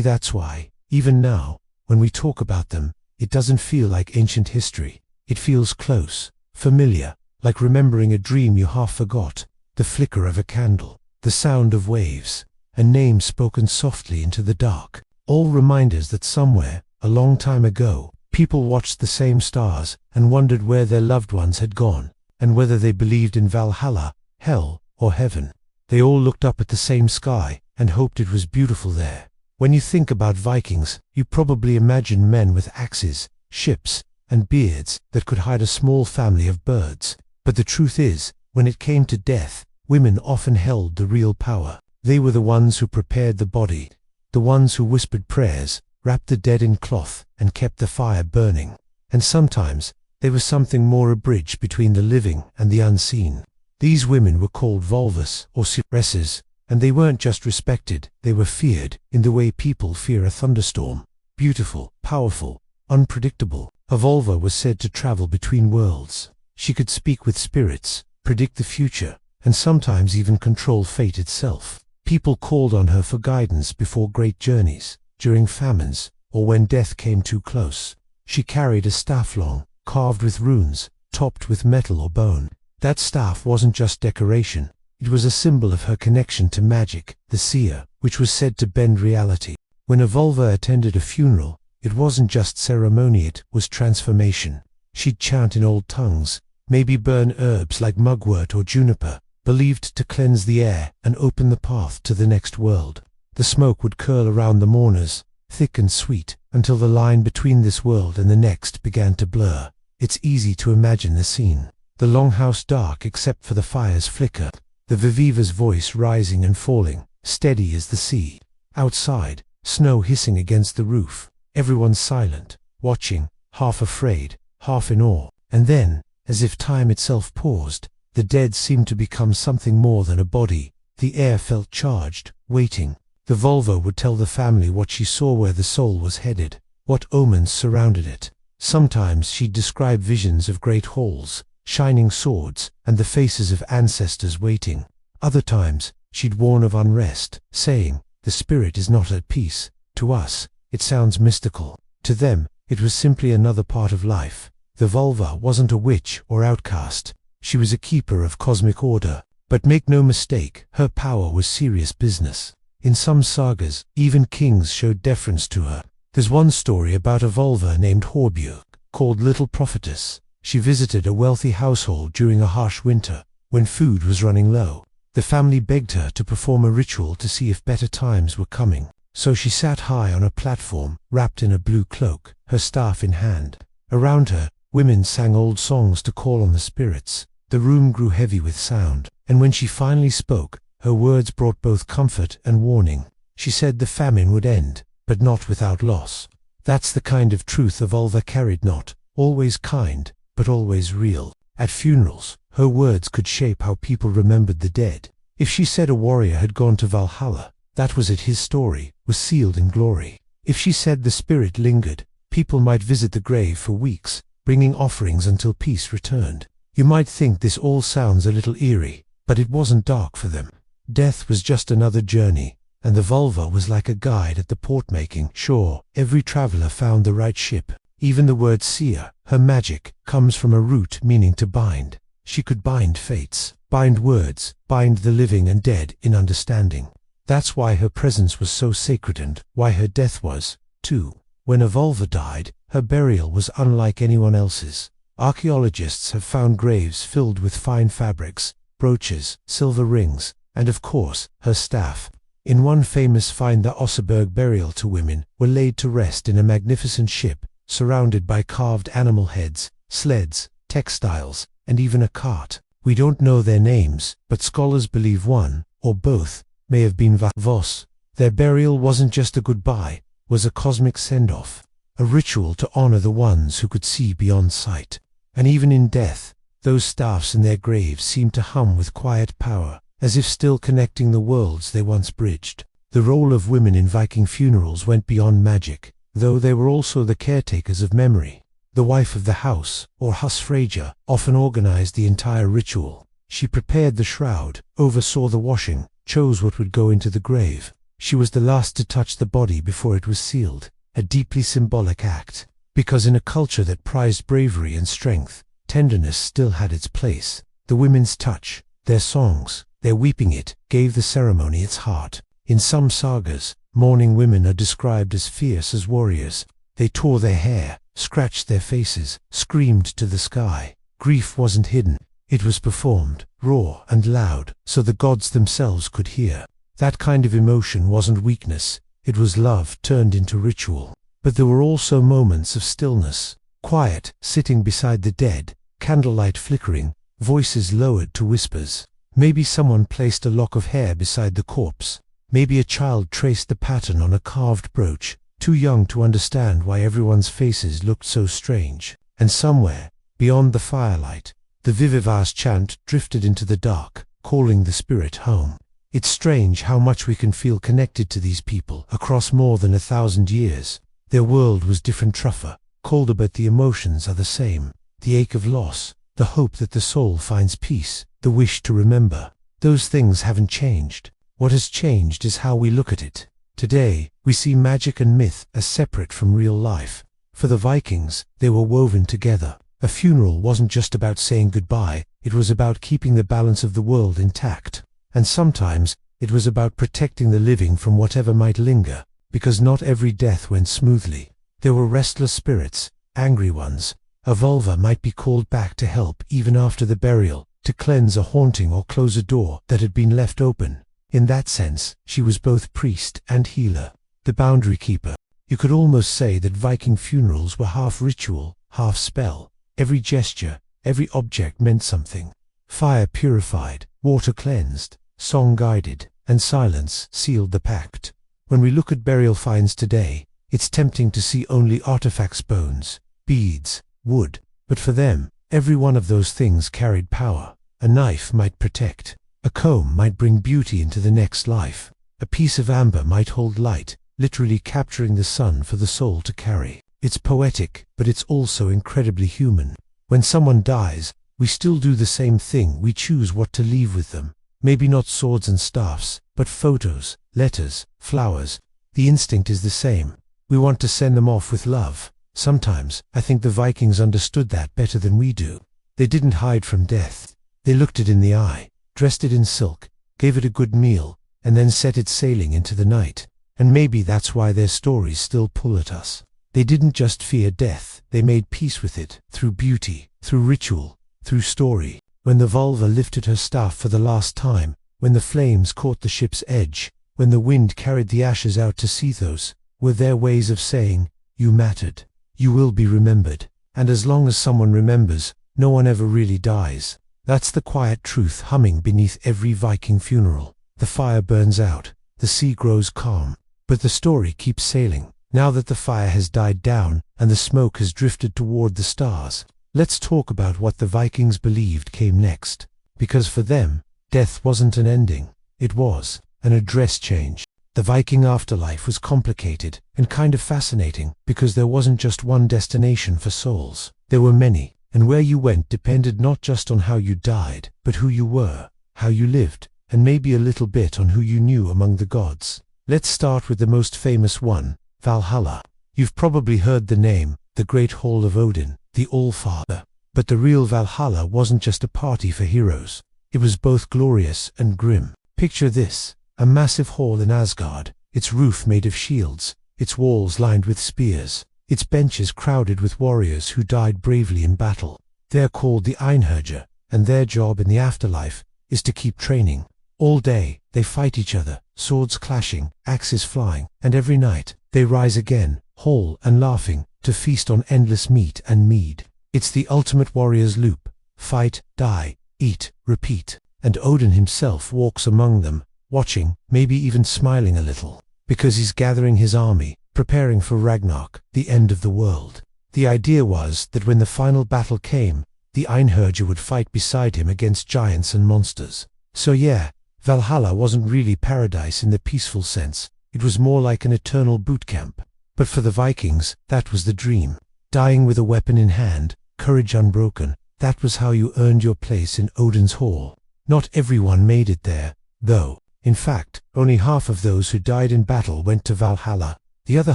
S1: that's why, even now, when we talk about them, it doesn't feel like ancient history. It feels close, familiar, like remembering a dream you half forgot, the flicker of a candle, the sound of waves, a name spoken softly into the dark. All reminders that somewhere, a long time ago, people watched the same stars and wondered where their loved ones had gone, and whether they believed in Valhalla, hell, or heaven. They all looked up at the same sky and hoped it was beautiful there. When you think about Vikings, you probably imagine men with axes, ships, and beards that could hide a small family of birds. But the truth is, when it came to death, women often held the real power. They were the ones who prepared the body, the ones who whispered prayers, wrapped the dead in cloth, and kept the fire burning. And sometimes, they were something more, a bridge between the living and the unseen. These women were called vulvas or siresses, and they weren't just respected, they were feared, in the way people fear a thunderstorm. Beautiful, powerful, unpredictable, a vulva was said to travel between worlds. She could speak with spirits, predict the future, and sometimes even control fate itself. People called on her for guidance before great journeys, during famines, or when death came too close. She carried a staff long, carved with runes, topped with metal or bone. That staff wasn't just decoration, it was a symbol of her connection to magic, the seer, which was said to bend reality. When a vulva attended a funeral, it wasn't just ceremony, it was transformation. She'd chant in old tongues, maybe burn herbs like mugwort or juniper, believed to cleanse the air and open the path to the next world. The smoke would curl around the mourners, thick and sweet, until the line between this world and the next began to blur. It's easy to imagine the scene. The longhouse dark except for the fire's flicker, the Viviva's voice rising and falling, steady as the sea. Outside, snow hissing against the roof, everyone silent, watching, half afraid, half in awe. And then, as if time itself paused, the dead seemed to become something more than a body. The air felt charged, waiting. The vulva would tell the family what she saw, where the soul was headed, what omens surrounded it. Sometimes she'd describe visions of great halls, shining swords, and the faces of ancestors waiting. Other times, she'd warn of unrest, saying, "The spirit is not at peace." To us, it sounds mystical. To them, it was simply another part of life. The vulva wasn't a witch or outcast. She was a keeper of cosmic order. But make no mistake, her power was serious business. In some sagas, even kings showed deference to her. There's one story about a vulva named Horbjörg, called Little Prophetess. She visited a wealthy household during a harsh winter, when food was running low. The family begged her to perform a ritual to see if better times were coming. So she sat high on a platform, wrapped in a blue cloak, her staff in hand. Around her, women sang old songs to call on the spirits. The room grew heavy with sound, and when she finally spoke, her words brought both comfort and warning. She said the famine would end, but not without loss. That's the kind of truth a vulva carried, not always kind, but always real. At funerals, her words could shape how people remembered the dead. If she said a warrior had gone to Valhalla, that was it, his story was sealed in glory. If she said the spirit lingered, people might visit the grave for weeks, bringing offerings until peace returned. You might think this all sounds a little eerie, but it wasn't dark for them. Death was just another journey, and the vulva was like a guide at the port-making. Sure, every traveler found the right ship. Even the word seer, her magic, comes from a root meaning to bind. She could bind fates, bind words, bind the living and dead in understanding. That's why her presence was so sacred and why her death was, too. When a vulva died, her burial was unlike anyone else's. Archaeologists have found graves filled with fine fabrics, brooches, silver rings, and of course, her staff. In one famous find, the Oseberg burial, two women were laid to rest in a magnificent ship, surrounded by carved animal heads, sleds, textiles, and even a cart. We don't know their names, but scholars believe one, or both, may have been Vos. Their burial wasn't just a goodbye, was a cosmic send-off, a ritual to honor the ones who could see beyond sight. And even in death, those staffs in their graves seemed to hum with quiet power, as if still connecting the worlds they once bridged. The role of women in Viking funerals went beyond magic, though they were also the caretakers of memory. The wife of the house, or husfreyja, often organized the entire ritual. She prepared the shroud, oversaw the washing, chose what would go into the grave. She was the last to touch the body before it was sealed, a deeply symbolic act. Because in a culture that prized bravery and strength, tenderness still had its place. The women's touch, their songs, their weeping, it gave the ceremony its heart. In some sagas, mourning women are described as fierce as warriors. They tore their hair, scratched their faces, screamed to the sky. Grief wasn't hidden, it was performed, raw and loud, so the gods themselves could hear. That kind of emotion wasn't weakness, it was love turned into ritual. But there were also moments of stillness, quiet, sitting beside the dead, candlelight flickering, voices lowered to whispers. Maybe someone placed a lock of hair beside the corpse. Maybe a child traced the pattern on a carved brooch, too young to understand why everyone's faces looked so strange. And somewhere, beyond the firelight, the Vivivas chant drifted into the dark, calling the spirit home. It's strange how much we can feel connected to these people across more than 1,000 years. Their world was different, tougher, colder, but the emotions are the same. The ache of loss, the hope that the soul finds peace, the wish to remember. Those things haven't changed. What has changed is how we look at it. Today, we see magic and myth as separate from real life. For the Vikings, they were woven together. A funeral wasn't just about saying goodbye, it was about keeping the balance of the world intact. And sometimes, it was about protecting the living from whatever might linger, because not every death went smoothly. There were restless spirits, angry ones. A vulva might be called back to help even after the burial, to cleanse a haunting or close a door that had been left open. In that sense, she was both priest and healer, the boundary keeper. You could almost say that Viking funerals were half ritual, half spell. Every gesture, every object meant something. Fire purified, water cleansed, song guided, and silence sealed the pact. When we look at burial finds today, it's tempting to see only artifacts, bones, beads, wood. But for them, every one of those things carried power. A knife might protect. A comb might bring beauty into the next life. A piece of amber might hold light, literally capturing the sun for the soul to carry. It's poetic, but it's also incredibly human. When someone dies, we still do the same thing. We choose what to leave with them. Maybe not swords and staffs, but photos, letters, flowers. The instinct is the same. We want to send them off with love. Sometimes, I think the Vikings understood that better than we do. They didn't hide from death. They looked it in the eye, dressed it in silk, gave it a good meal, and then set it sailing into the night. And maybe that's why their stories still pull at us. They didn't just fear death, they made peace with it, through beauty, through ritual, through story. When the vulva lifted her staff for the last time, when the flames caught the ship's edge, when the wind carried the ashes out to sea, those were their ways of saying, you mattered, you will be remembered. And as long as someone remembers, no one ever really dies. That's the quiet truth humming beneath every Viking funeral. The fire burns out, the sea grows calm, but the story keeps sailing. Now that the fire has died down and the smoke has drifted toward the stars, let's talk about what the Vikings believed came next. Because for them, death wasn't an ending, it was an address change. The Viking afterlife was complicated and kind of fascinating because there wasn't just one destination for souls. There were many, and where you went depended not just on how you died, but who you were, how you lived, and maybe a little bit on who you knew among the gods. Let's start with the most famous one, Valhalla. You've probably heard the name, the Great Hall of Odin, the All-Father. But the real Valhalla wasn't just a party for heroes. It was both glorious and grim. Picture this, A massive hall in Asgard, its roof made of shields, its walls lined with spears, its benches crowded with warriors who died bravely in battle. They're called the Einherjar, and their job in the afterlife is to keep training. All day, they fight each other, swords clashing, axes flying, and every night, they rise again, whole and laughing, to feast on endless meat and mead. It's the ultimate warrior's loop: fight, die, eat, repeat. And Odin himself walks among them, watching, maybe even smiling a little, because he's gathering his army, preparing for Ragnarok, the end of the world. The idea was that when the final battle came, the Einherjar would fight beside him against giants and monsters. So yeah, Valhalla wasn't really paradise in the peaceful sense, it was more like an eternal boot camp. But for the Vikings, that was the dream. Dying with a weapon in hand, courage unbroken, that was how you earned your place in Odin's hall. Not everyone made it there, though. In fact, only half of those who died in battle went to Valhalla. The other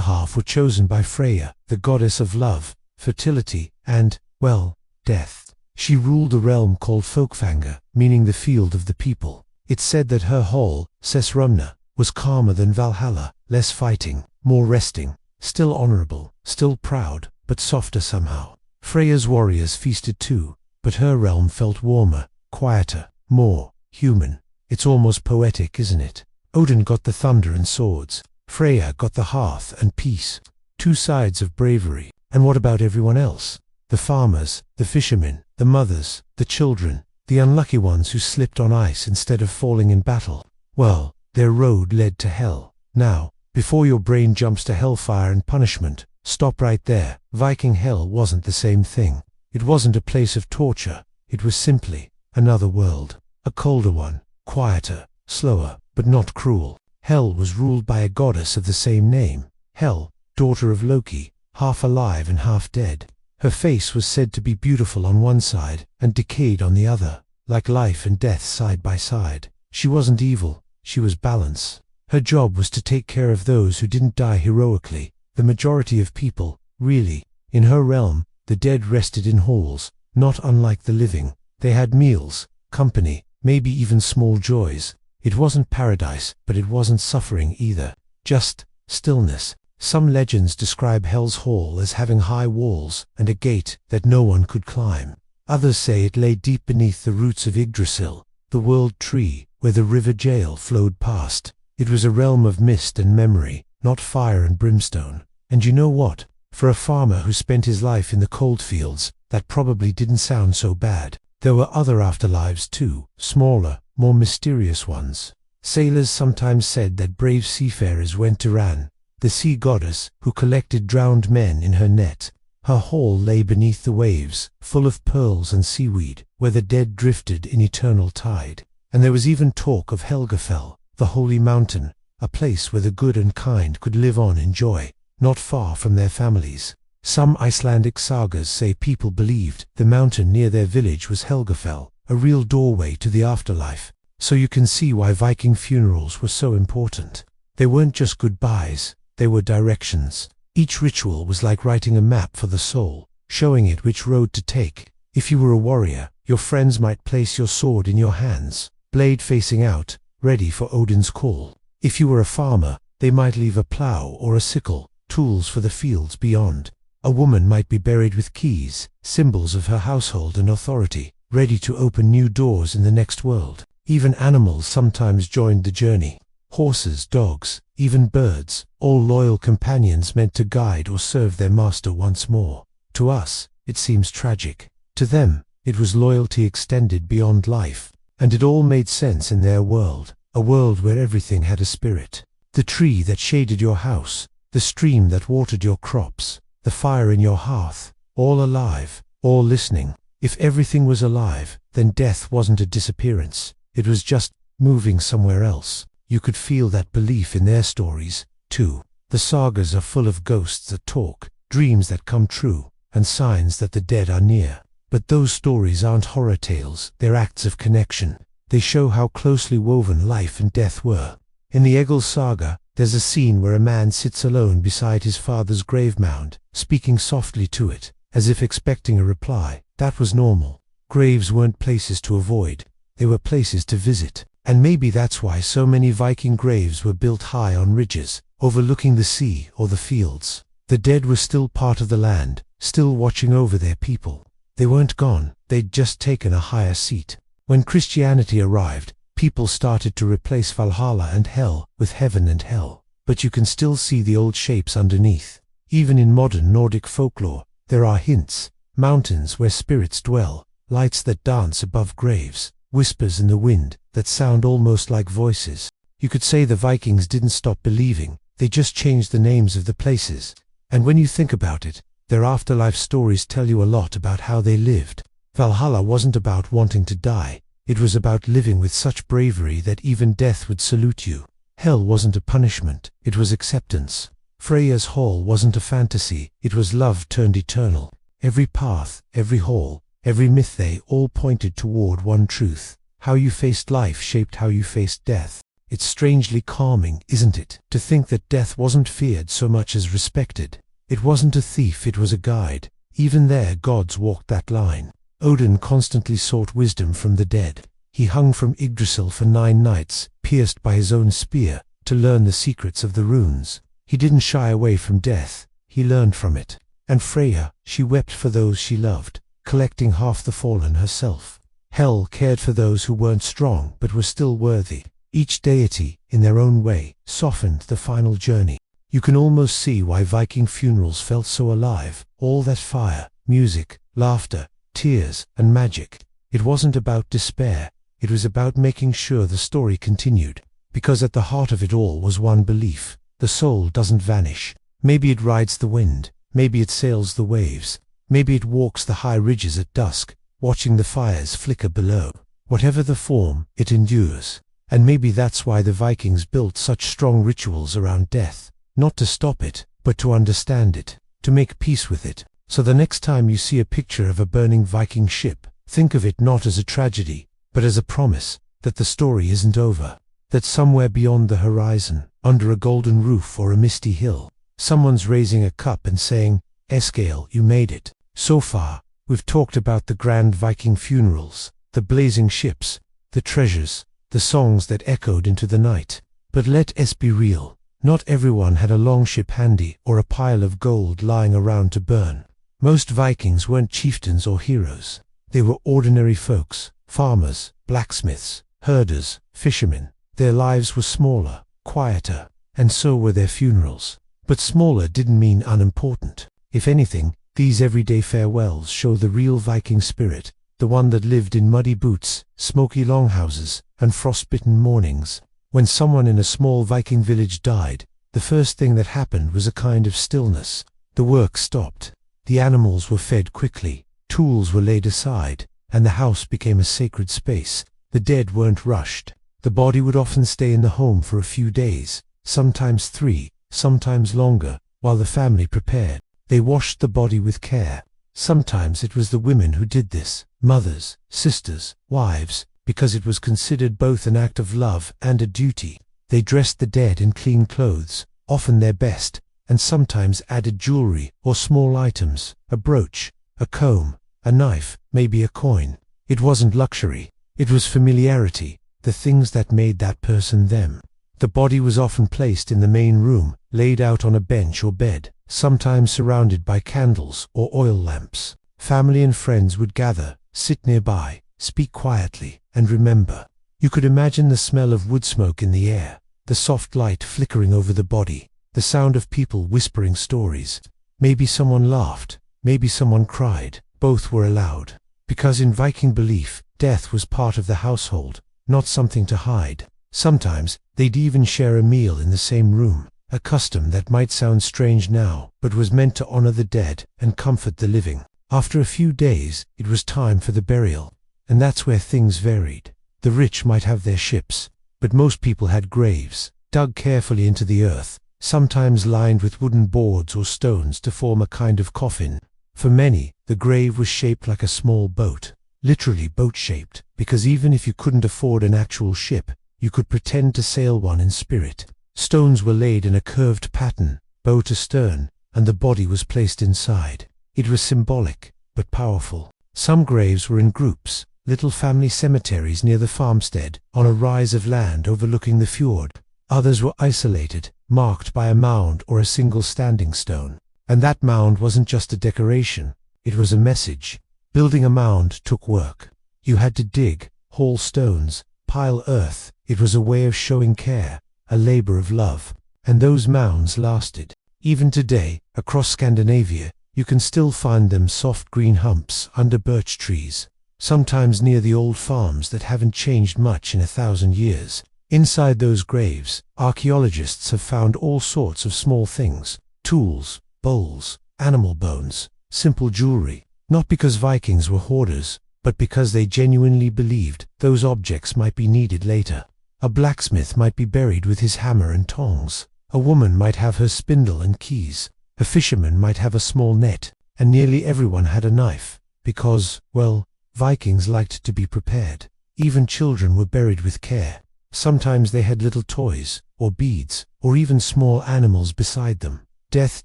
S1: half were chosen by Freya, the goddess of love, fertility, and, well, death. She ruled a realm called Folkvanger, meaning the field of the people. It's said that her hall, Sesrumna, was calmer than Valhalla, less fighting, more resting, still honorable, still proud, but softer somehow. Freya's warriors feasted too, but her realm felt warmer, quieter, more human. It's almost poetic, isn't it? Odin got the thunder and swords. Freya got the hearth and peace. Two sides of bravery. And what about everyone else? The farmers, the fishermen, the mothers, the children, the unlucky ones who slipped on ice instead of falling in battle. Well, their road led to hell. Now, before your brain jumps to hellfire and punishment, stop right there. Viking hell wasn't the same thing. It wasn't a place of torture. It was simply another world. A colder one, quieter, slower, but not cruel. Hell was ruled by a goddess of the same name. Hel, daughter of Loki, half alive and half dead. Her face was said to be beautiful on one side and decayed on the other, like life and death side by side. She wasn't evil, she was balance. Her job was to take care of those who didn't die heroically, the majority of people, really. In her realm, the dead rested in halls, not unlike the living. They had meals, company, maybe even small joys. It wasn't paradise, but it wasn't suffering either. Just stillness. Some legends describe Hell's Hall as having high walls and a gate that no one could climb. Others say it lay deep beneath the roots of Yggdrasil, the world tree, where the river Jael flowed past. It was a realm of mist and memory, not fire and brimstone. And you know what? For a farmer who spent his life in the cold fields, that probably didn't sound so bad. There were other afterlives too, smaller, more mysterious ones. Sailors sometimes said that brave seafarers went to Ran, the sea goddess, who collected drowned men in her net. Her hall lay beneath the waves, full of pearls and seaweed, where the dead drifted in eternal tide. And there was even talk of Helgafell, the holy mountain, a place where the good and kind could live on in joy, not far from their families. Some Icelandic sagas say people believed the mountain near their village was Helgafell, a real doorway to the afterlife. So you can see why Viking funerals were so important. They weren't just goodbyes, they were directions. Each ritual was like writing a map for the soul, showing it which road to take. If you were a warrior, your friends might place your sword in your hands, blade facing out, ready for Odin's call. If you were a farmer, they might leave a plow or a sickle, tools for the fields beyond. A woman might be buried with keys, symbols of her household and authority, ready to open new doors in the next world. Even animals sometimes joined the journey. Horses, dogs, even birds, all loyal companions meant to guide or serve their master once more. To us, it seems tragic. To them, it was loyalty extended beyond life. And it all made sense in their world, a world where everything had a spirit. The tree that shaded your house, the stream that watered your crops, the fire in your hearth, all alive, all listening. If everything was alive, then death wasn't a disappearance. It was just moving somewhere else. You could feel that belief in their stories, too. The sagas are full of ghosts that talk, dreams that come true, and signs that the dead are near. But those stories aren't horror tales, they're acts of connection. They show how closely woven life and death were. In the Egil saga, there's a scene where a man sits alone beside his father's grave mound, speaking softly to it, as if expecting a reply. That was normal. Graves weren't places to avoid, they were places to visit. And maybe that's why so many Viking graves were built high on ridges, overlooking the sea or the fields. The dead were still part of the land, still watching over their people. They weren't gone, they'd just taken a higher seat. When Christianity arrived, people started to replace Valhalla and hell with heaven and hell. But you can still see the old shapes underneath. Even in modern Nordic folklore, there are hints: mountains where spirits dwell, lights that dance above graves, whispers in the wind that sound almost like voices. You could say the Vikings didn't stop believing, they just changed the names of the places. And when you think about it, their afterlife stories tell you a lot about how they lived. Valhalla wasn't about wanting to die, it was about living with such bravery that even death would salute you. Hell wasn't a punishment, it was acceptance. Freya's hall wasn't a fantasy, it was love turned eternal. Every path, every hall, every myth, they all pointed toward one truth: how you faced life shaped how you faced death. It's strangely calming, isn't it, to think that death wasn't feared so much as respected. It wasn't a thief, it was a guide. Even there gods walked that line. Odin constantly sought wisdom from the dead. He hung from Yggdrasil for 9 nights, pierced by his own spear, to learn the secrets of the runes. He didn't shy away from death, he learned from it. And Freya, she wept for those she loved, collecting half the fallen herself. Hel cared for those who weren't strong but were still worthy. Each deity, in their own way, softened the final journey. You can almost see why Viking funerals felt so alive. All that fire, music, laughter, tears, and magic. It wasn't about despair, it was about making sure the story continued. Because at the heart of it all was one belief: the soul doesn't vanish. Maybe it rides the wind, maybe it sails the waves, maybe it walks the high ridges at dusk, watching the fires flicker below. Whatever the form, it endures. And maybe that's why the Vikings built such strong rituals around death. Not to stop it, but to understand it, to make peace with it. So the next time you see a picture of a burning Viking ship, think of it not as a tragedy, but as a promise that the story isn't over. That somewhere beyond the horizon, under a golden roof or a misty hill, someone's raising a cup and saying, "Escale, you made it." So far, we've talked about the grand Viking funerals, the blazing ships, the treasures, the songs that echoed into the night. But let us be real. Not everyone had a longship handy or a pile of gold lying around to burn. Most Vikings weren't chieftains or heroes. They were ordinary folks, farmers, blacksmiths, herders, fishermen. Their lives were smaller, quieter, and so were their funerals. But smaller didn't mean unimportant. If anything, these everyday farewells show the real Viking spirit, the one that lived in muddy boots, smoky longhouses, and frostbitten mornings. When someone in a small Viking village died, the first thing that happened was a kind of stillness. The work stopped. The animals were fed quickly, tools were laid aside, and the house became a sacred space. The dead weren't rushed. The body would often stay in the home for a few days, sometimes 3, sometimes longer, while the family prepared. They washed the body with care. Sometimes it was the women who did this, mothers, sisters, wives, because it was considered both an act of love and a duty. They dressed the dead in clean clothes, often their best, and sometimes added jewelry or small items: a brooch, a comb, a knife, maybe a coin. It wasn't luxury, it was familiarity, the things that made that person them. The body was often placed in the main room, laid out on a bench or bed, sometimes surrounded by candles or oil lamps. Family and friends would gather, sit nearby, speak quietly, and remember. You could imagine the smell of wood smoke in the air, the soft light flickering over the body, the sound of people whispering stories. Maybe someone laughed, maybe someone cried. Both were allowed. Because in Viking belief, death was part of the household, not something to hide. Sometimes, they'd even share a meal in the same room, a custom that might sound strange now, but was meant to honor the dead and comfort the living. After a few days, it was time for the burial. And that's where things varied. The rich might have their ships, but most people had graves, dug carefully into the earth, sometimes lined with wooden boards or stones to form a kind of coffin. For many, the grave was shaped like a small boat, literally boat-shaped, because even if you couldn't afford an actual ship, you could pretend to sail one in spirit. Stones were laid in a curved pattern, bow to stern, and the body was placed inside. It was symbolic, but powerful. Some graves were in groups, little family cemeteries near the farmstead, on a rise of land overlooking the fjord. Others were isolated, marked by a mound or a single standing stone. And that mound wasn't just a decoration, it was a message. Building a mound took work. You had to dig, haul stones, pile earth. It was a way of showing care, a labor of love. And those mounds lasted. Even today, across Scandinavia, you can still find them soft green humps under birch trees, sometimes near the old farms that haven't changed much in 1,000 years. Inside those graves, archaeologists have found all sorts of small things: tools, bowls, animal bones, simple jewelry. Not because Vikings were hoarders, but because they genuinely believed those objects might be needed later. A blacksmith might be buried with his hammer and tongs. A woman might have her spindle and keys. A fisherman might have a small net. And nearly everyone had a knife, because, well, Vikings liked to be prepared. Even children were buried with care. Sometimes they had little toys, or beads, or even small animals beside them. Death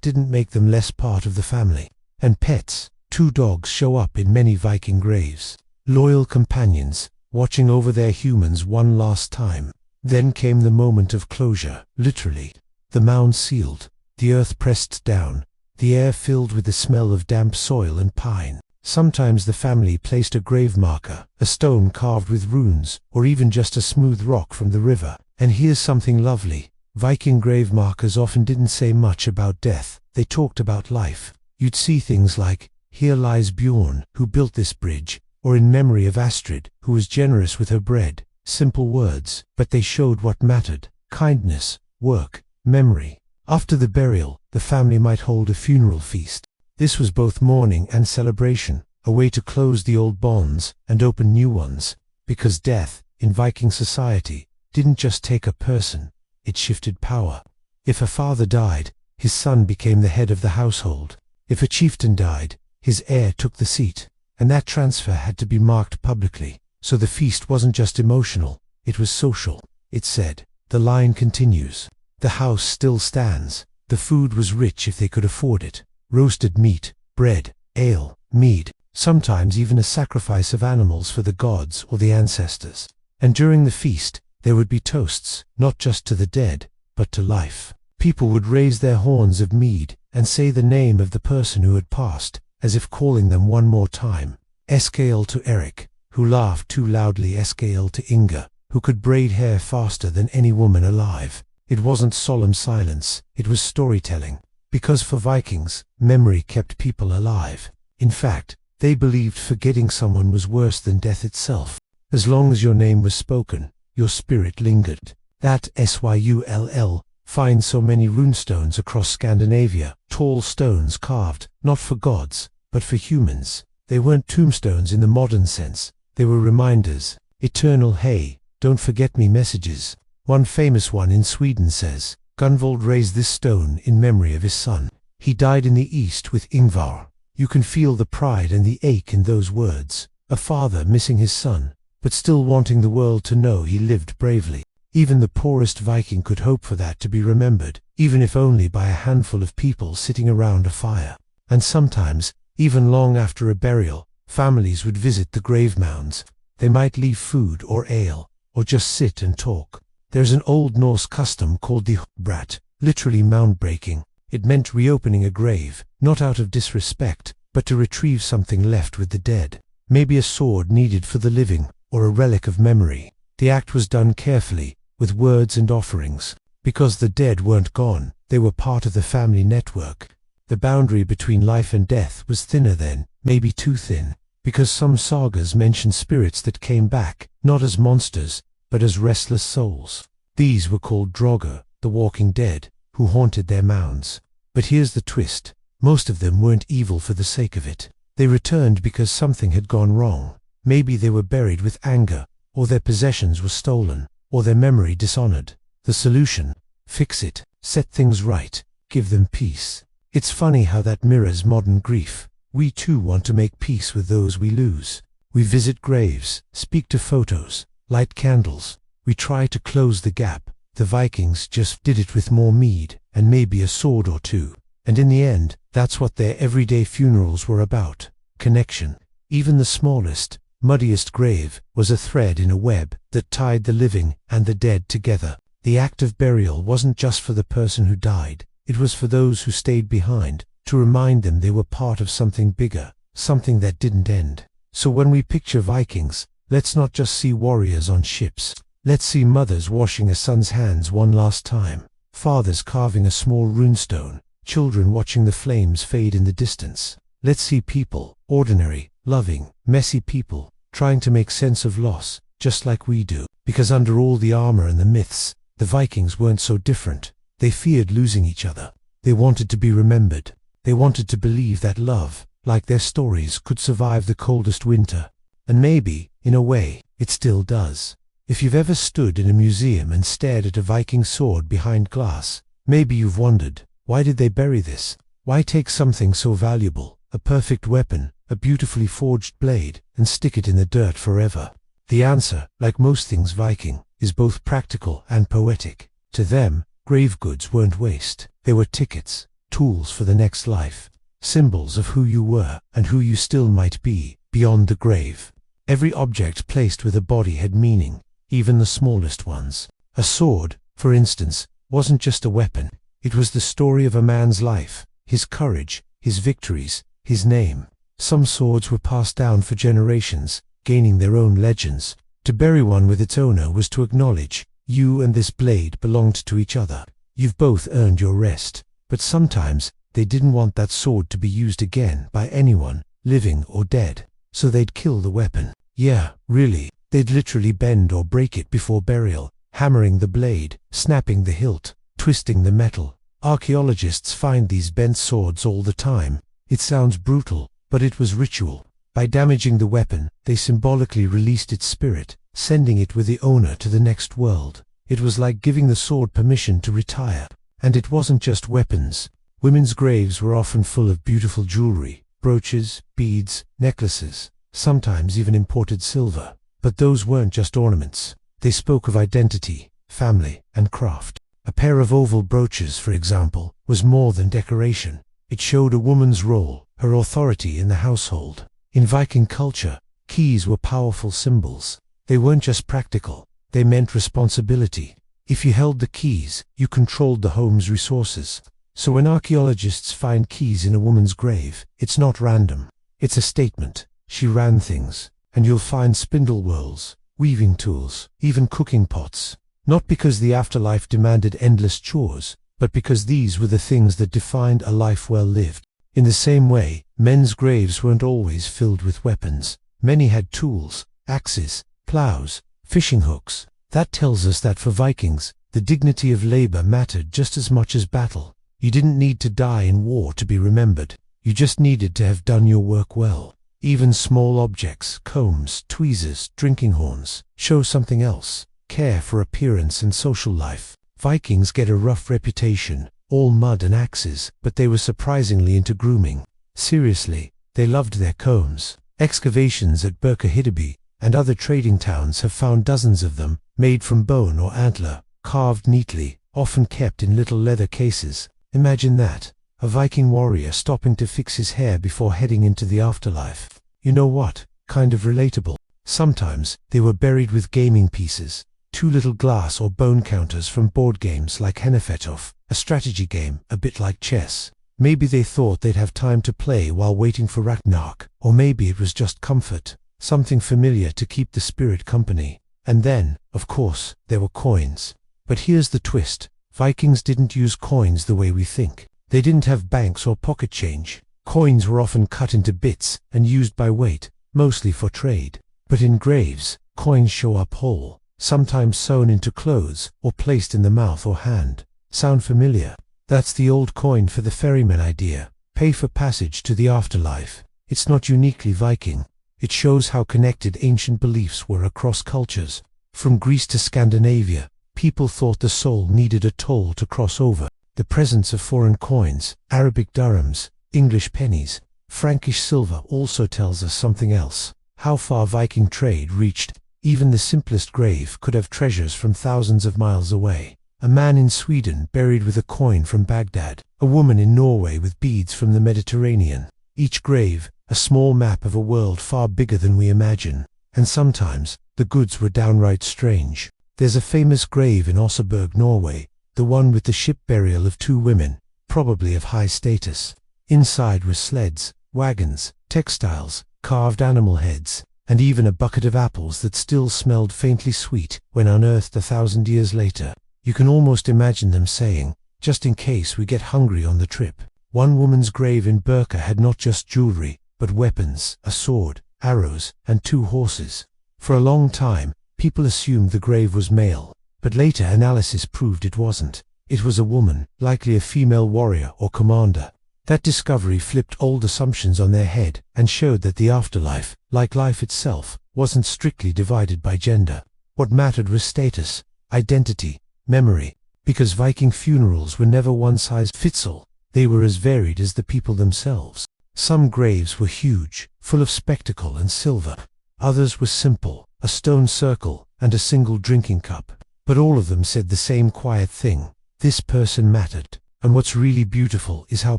S1: didn't make them less part of the family. And pets. 2 dogs show up in many Viking graves. Loyal companions, watching over their humans one last time. Then came the moment of closure, literally. The mound sealed, the earth pressed down, the air filled with the smell of damp soil and pine. Sometimes the family placed a grave marker, a stone carved with runes, or even just a smooth rock from the river. And here's something lovely. Viking grave markers often didn't say much about death, they talked about life. You'd see things like, "Here lies Bjorn, who built this bridge," or "In memory of Astrid, who was generous with her bread." Simple words, but they showed what mattered: kindness, work, memory. After the burial, the family might hold a funeral feast. This was both mourning and celebration, a way to close the old bonds and open new ones. Because death, in Viking society, didn't just take a person, it shifted power. If a father died, his son became the head of the household. If a chieftain died, his heir took the seat. And that transfer had to be marked publicly. So the feast wasn't just emotional, it was social. It said, the line continues. The house still stands. The food was rich if they could afford it. Roasted meat, bread, ale, mead, sometimes even a sacrifice of animals for the gods or the ancestors. And during the feast, there would be toasts, not just to the dead, but to life. People would raise their horns of mead and say the name of the person who had passed, as if calling them one more time. Eskale to Eric, who laughed too loudly. Eskale to Inga, who could braid hair faster than any woman alive. It wasn't solemn silence, it was storytelling. Because for Vikings, memory kept people alive. In fact, they believed forgetting someone was worse than death itself. As long as your name was spoken, your spirit lingered. That Syull finds so many runestones across Scandinavia, tall stones carved, not for gods, but for humans. They weren't tombstones in the modern sense, they were reminders. Eternal "Hey, don't forget me" messages. One famous one in Sweden says, Gunvald raised this stone in memory of his son. He died in the east with Ingvar. You can feel the pride and the ache in those words. A father missing his son, but still wanting the world to know he lived bravely. Even the poorest Viking could hope for that to be remembered, even if only by a handful of people sitting around a fire. And sometimes, even long after a burial, families would visit the grave mounds. They might leave food or ale, or just sit and talk. There's an old Norse custom called the brat, literally mound breaking. It meant reopening a grave, not out of disrespect, but to retrieve something left with the dead. Maybe a sword needed for the living, or a relic of memory. The act was done carefully, with words and offerings. Because the dead weren't gone, they were part of the family network. The boundary between life and death was thinner then, maybe too thin, because some sagas mention spirits that came back, not as monsters, but as restless souls. These were called Draugr, the walking dead, who haunted their mounds. But here's the twist. Most of them weren't evil for the sake of it. They returned because something had gone wrong. Maybe they were buried with anger, or their possessions were stolen, or their memory dishonored. The solution: fix it, set things right, give them peace. It's funny how that mirrors modern grief. We too want to make peace with those we lose. We visit graves, speak to photos, light candles. We try to close the gap. The Vikings just did it with more mead, and maybe a sword or two. And in the end, that's what their everyday funerals were about. Connection. Even the smallest, muddiest grave was a thread in a web that tied the living and the dead together. The act of burial wasn't just for the person who died, it was for those who stayed behind, to remind them they were part of something bigger, something that didn't end. So when we picture Vikings, let's not just see warriors on ships. Let's see mothers washing a son's hands one last time, fathers carving a small runestone, children watching the flames fade in the distance. Let's see people, ordinary, loving, messy people, trying to make sense of loss, just like we do. Because under all the armor and the myths, the Vikings weren't so different. They feared losing each other. They wanted to be remembered. They wanted to believe that love, like their stories, could survive the coldest winter. And maybe, in a way, it still does. If you've ever stood in a museum and stared at a Viking sword behind glass, maybe you've wondered, why did they bury this? Why take something so valuable, a perfect weapon, a beautifully forged blade, and stick it in the dirt forever? The answer, like most things Viking, is both practical and poetic. To them, grave goods weren't waste. They were tickets, tools for the next life, symbols of who you were and who you still might be, beyond the grave. Every object placed with a body had meaning, even the smallest ones. A sword, for instance, wasn't just a weapon. It was the story of a man's life, his courage, his victories, his name. Some swords were passed down for generations, gaining their own legends. To bury one with its owner was to acknowledge, you and this blade belonged to each other. You've both earned your rest. But sometimes, they didn't want that sword to be used again by anyone, living or dead. So they'd kill the weapon. Yeah, really. They'd literally bend or break it before burial, hammering the blade, snapping the hilt, twisting the metal. Archaeologists find these bent swords all the time. It sounds brutal, but it was ritual. By damaging the weapon, they symbolically released its spirit, sending it with the owner to the next world. It was like giving the sword permission to retire. And it wasn't just weapons. Women's graves were often full of beautiful jewelry, brooches, beads, necklaces, sometimes even imported silver. But those weren't just ornaments. They spoke of identity, family, and craft. A pair of oval brooches, for example, was more than decoration. It showed a woman's role, her authority in the household. In Viking culture, keys were powerful symbols. They weren't just practical, they meant responsibility. If you held the keys, you controlled the home's resources. So when archaeologists find keys in a woman's grave, it's not random. It's a statement. She ran things. And you'll find spindle whorls, weaving tools, even cooking pots. Not because the afterlife demanded endless chores, but because these were the things that defined a life well lived. In the same way, men's graves weren't always filled with weapons. Many had tools, axes, plows, fishing hooks. That tells us that for Vikings, the dignity of labor mattered just as much as battle. You didn't need to die in war to be remembered. You just needed to have done your work well. Even small objects, combs, tweezers, drinking horns, show something else. Care for appearance and social life. Vikings get a rough reputation, all mud and axes, but they were surprisingly into grooming. Seriously, they loved their combs. Excavations at Birka and other trading towns have found dozens of them, made from bone or antler, carved neatly, often kept in little leather cases. Imagine that. A Viking warrior stopping to fix his hair before heading into the afterlife. You know what? Kind of relatable. Sometimes, they were buried with gaming pieces. 2 little glass or bone counters from board games like Hennefetov, a strategy game, a bit like chess. Maybe they thought they'd have time to play while waiting for Ragnarok, or maybe it was just comfort, something familiar to keep the spirit company. And then, of course, there were coins. But here's the twist. Vikings didn't use coins the way we think. They didn't have banks or pocket change. Coins were often cut into bits and used by weight, mostly for trade. But in graves, coins show up whole, sometimes sewn into clothes or placed in the mouth or hand. Sound familiar? That's the old coin for the ferryman idea. Pay for passage to the afterlife. It's not uniquely Viking. It shows how connected ancient beliefs were across cultures. From Greece to Scandinavia, people thought the soul needed a toll to cross over. The presence of foreign coins, Arabic dirhams, English pennies, Frankish silver also tells us something else. How far Viking trade reached. Even the simplest grave could have treasures from thousands of miles away. A man in Sweden buried with a coin from Baghdad. A woman in Norway with beads from the Mediterranean. Each grave, a small map of a world far bigger than we imagine. And sometimes, the goods were downright strange. There's a famous grave in Oseberg, Norway, the one with the ship burial of 2 women, probably of high status. Inside were sleds, wagons, textiles, carved animal heads, and even a bucket of apples that still smelled faintly sweet when unearthed 1,000 years later. You can almost imagine them saying, "Just in case we get hungry on the trip." One woman's grave in Burka had not just jewelry, but weapons, a sword, arrows, and 2 horses. For a long time, people assumed the grave was male, but later analysis proved it wasn't. It was a woman, likely a female warrior or commander. That discovery flipped old assumptions on their head and showed that the afterlife, like life itself, wasn't strictly divided by gender. What mattered was status, identity, memory, because Viking funerals were never one size fits all. They were as varied as the people themselves. Some graves were huge, full of spectacle and silver. Others were simple, a stone circle and a single drinking cup. But all of them said the same quiet thing: this person mattered. And what's really beautiful is how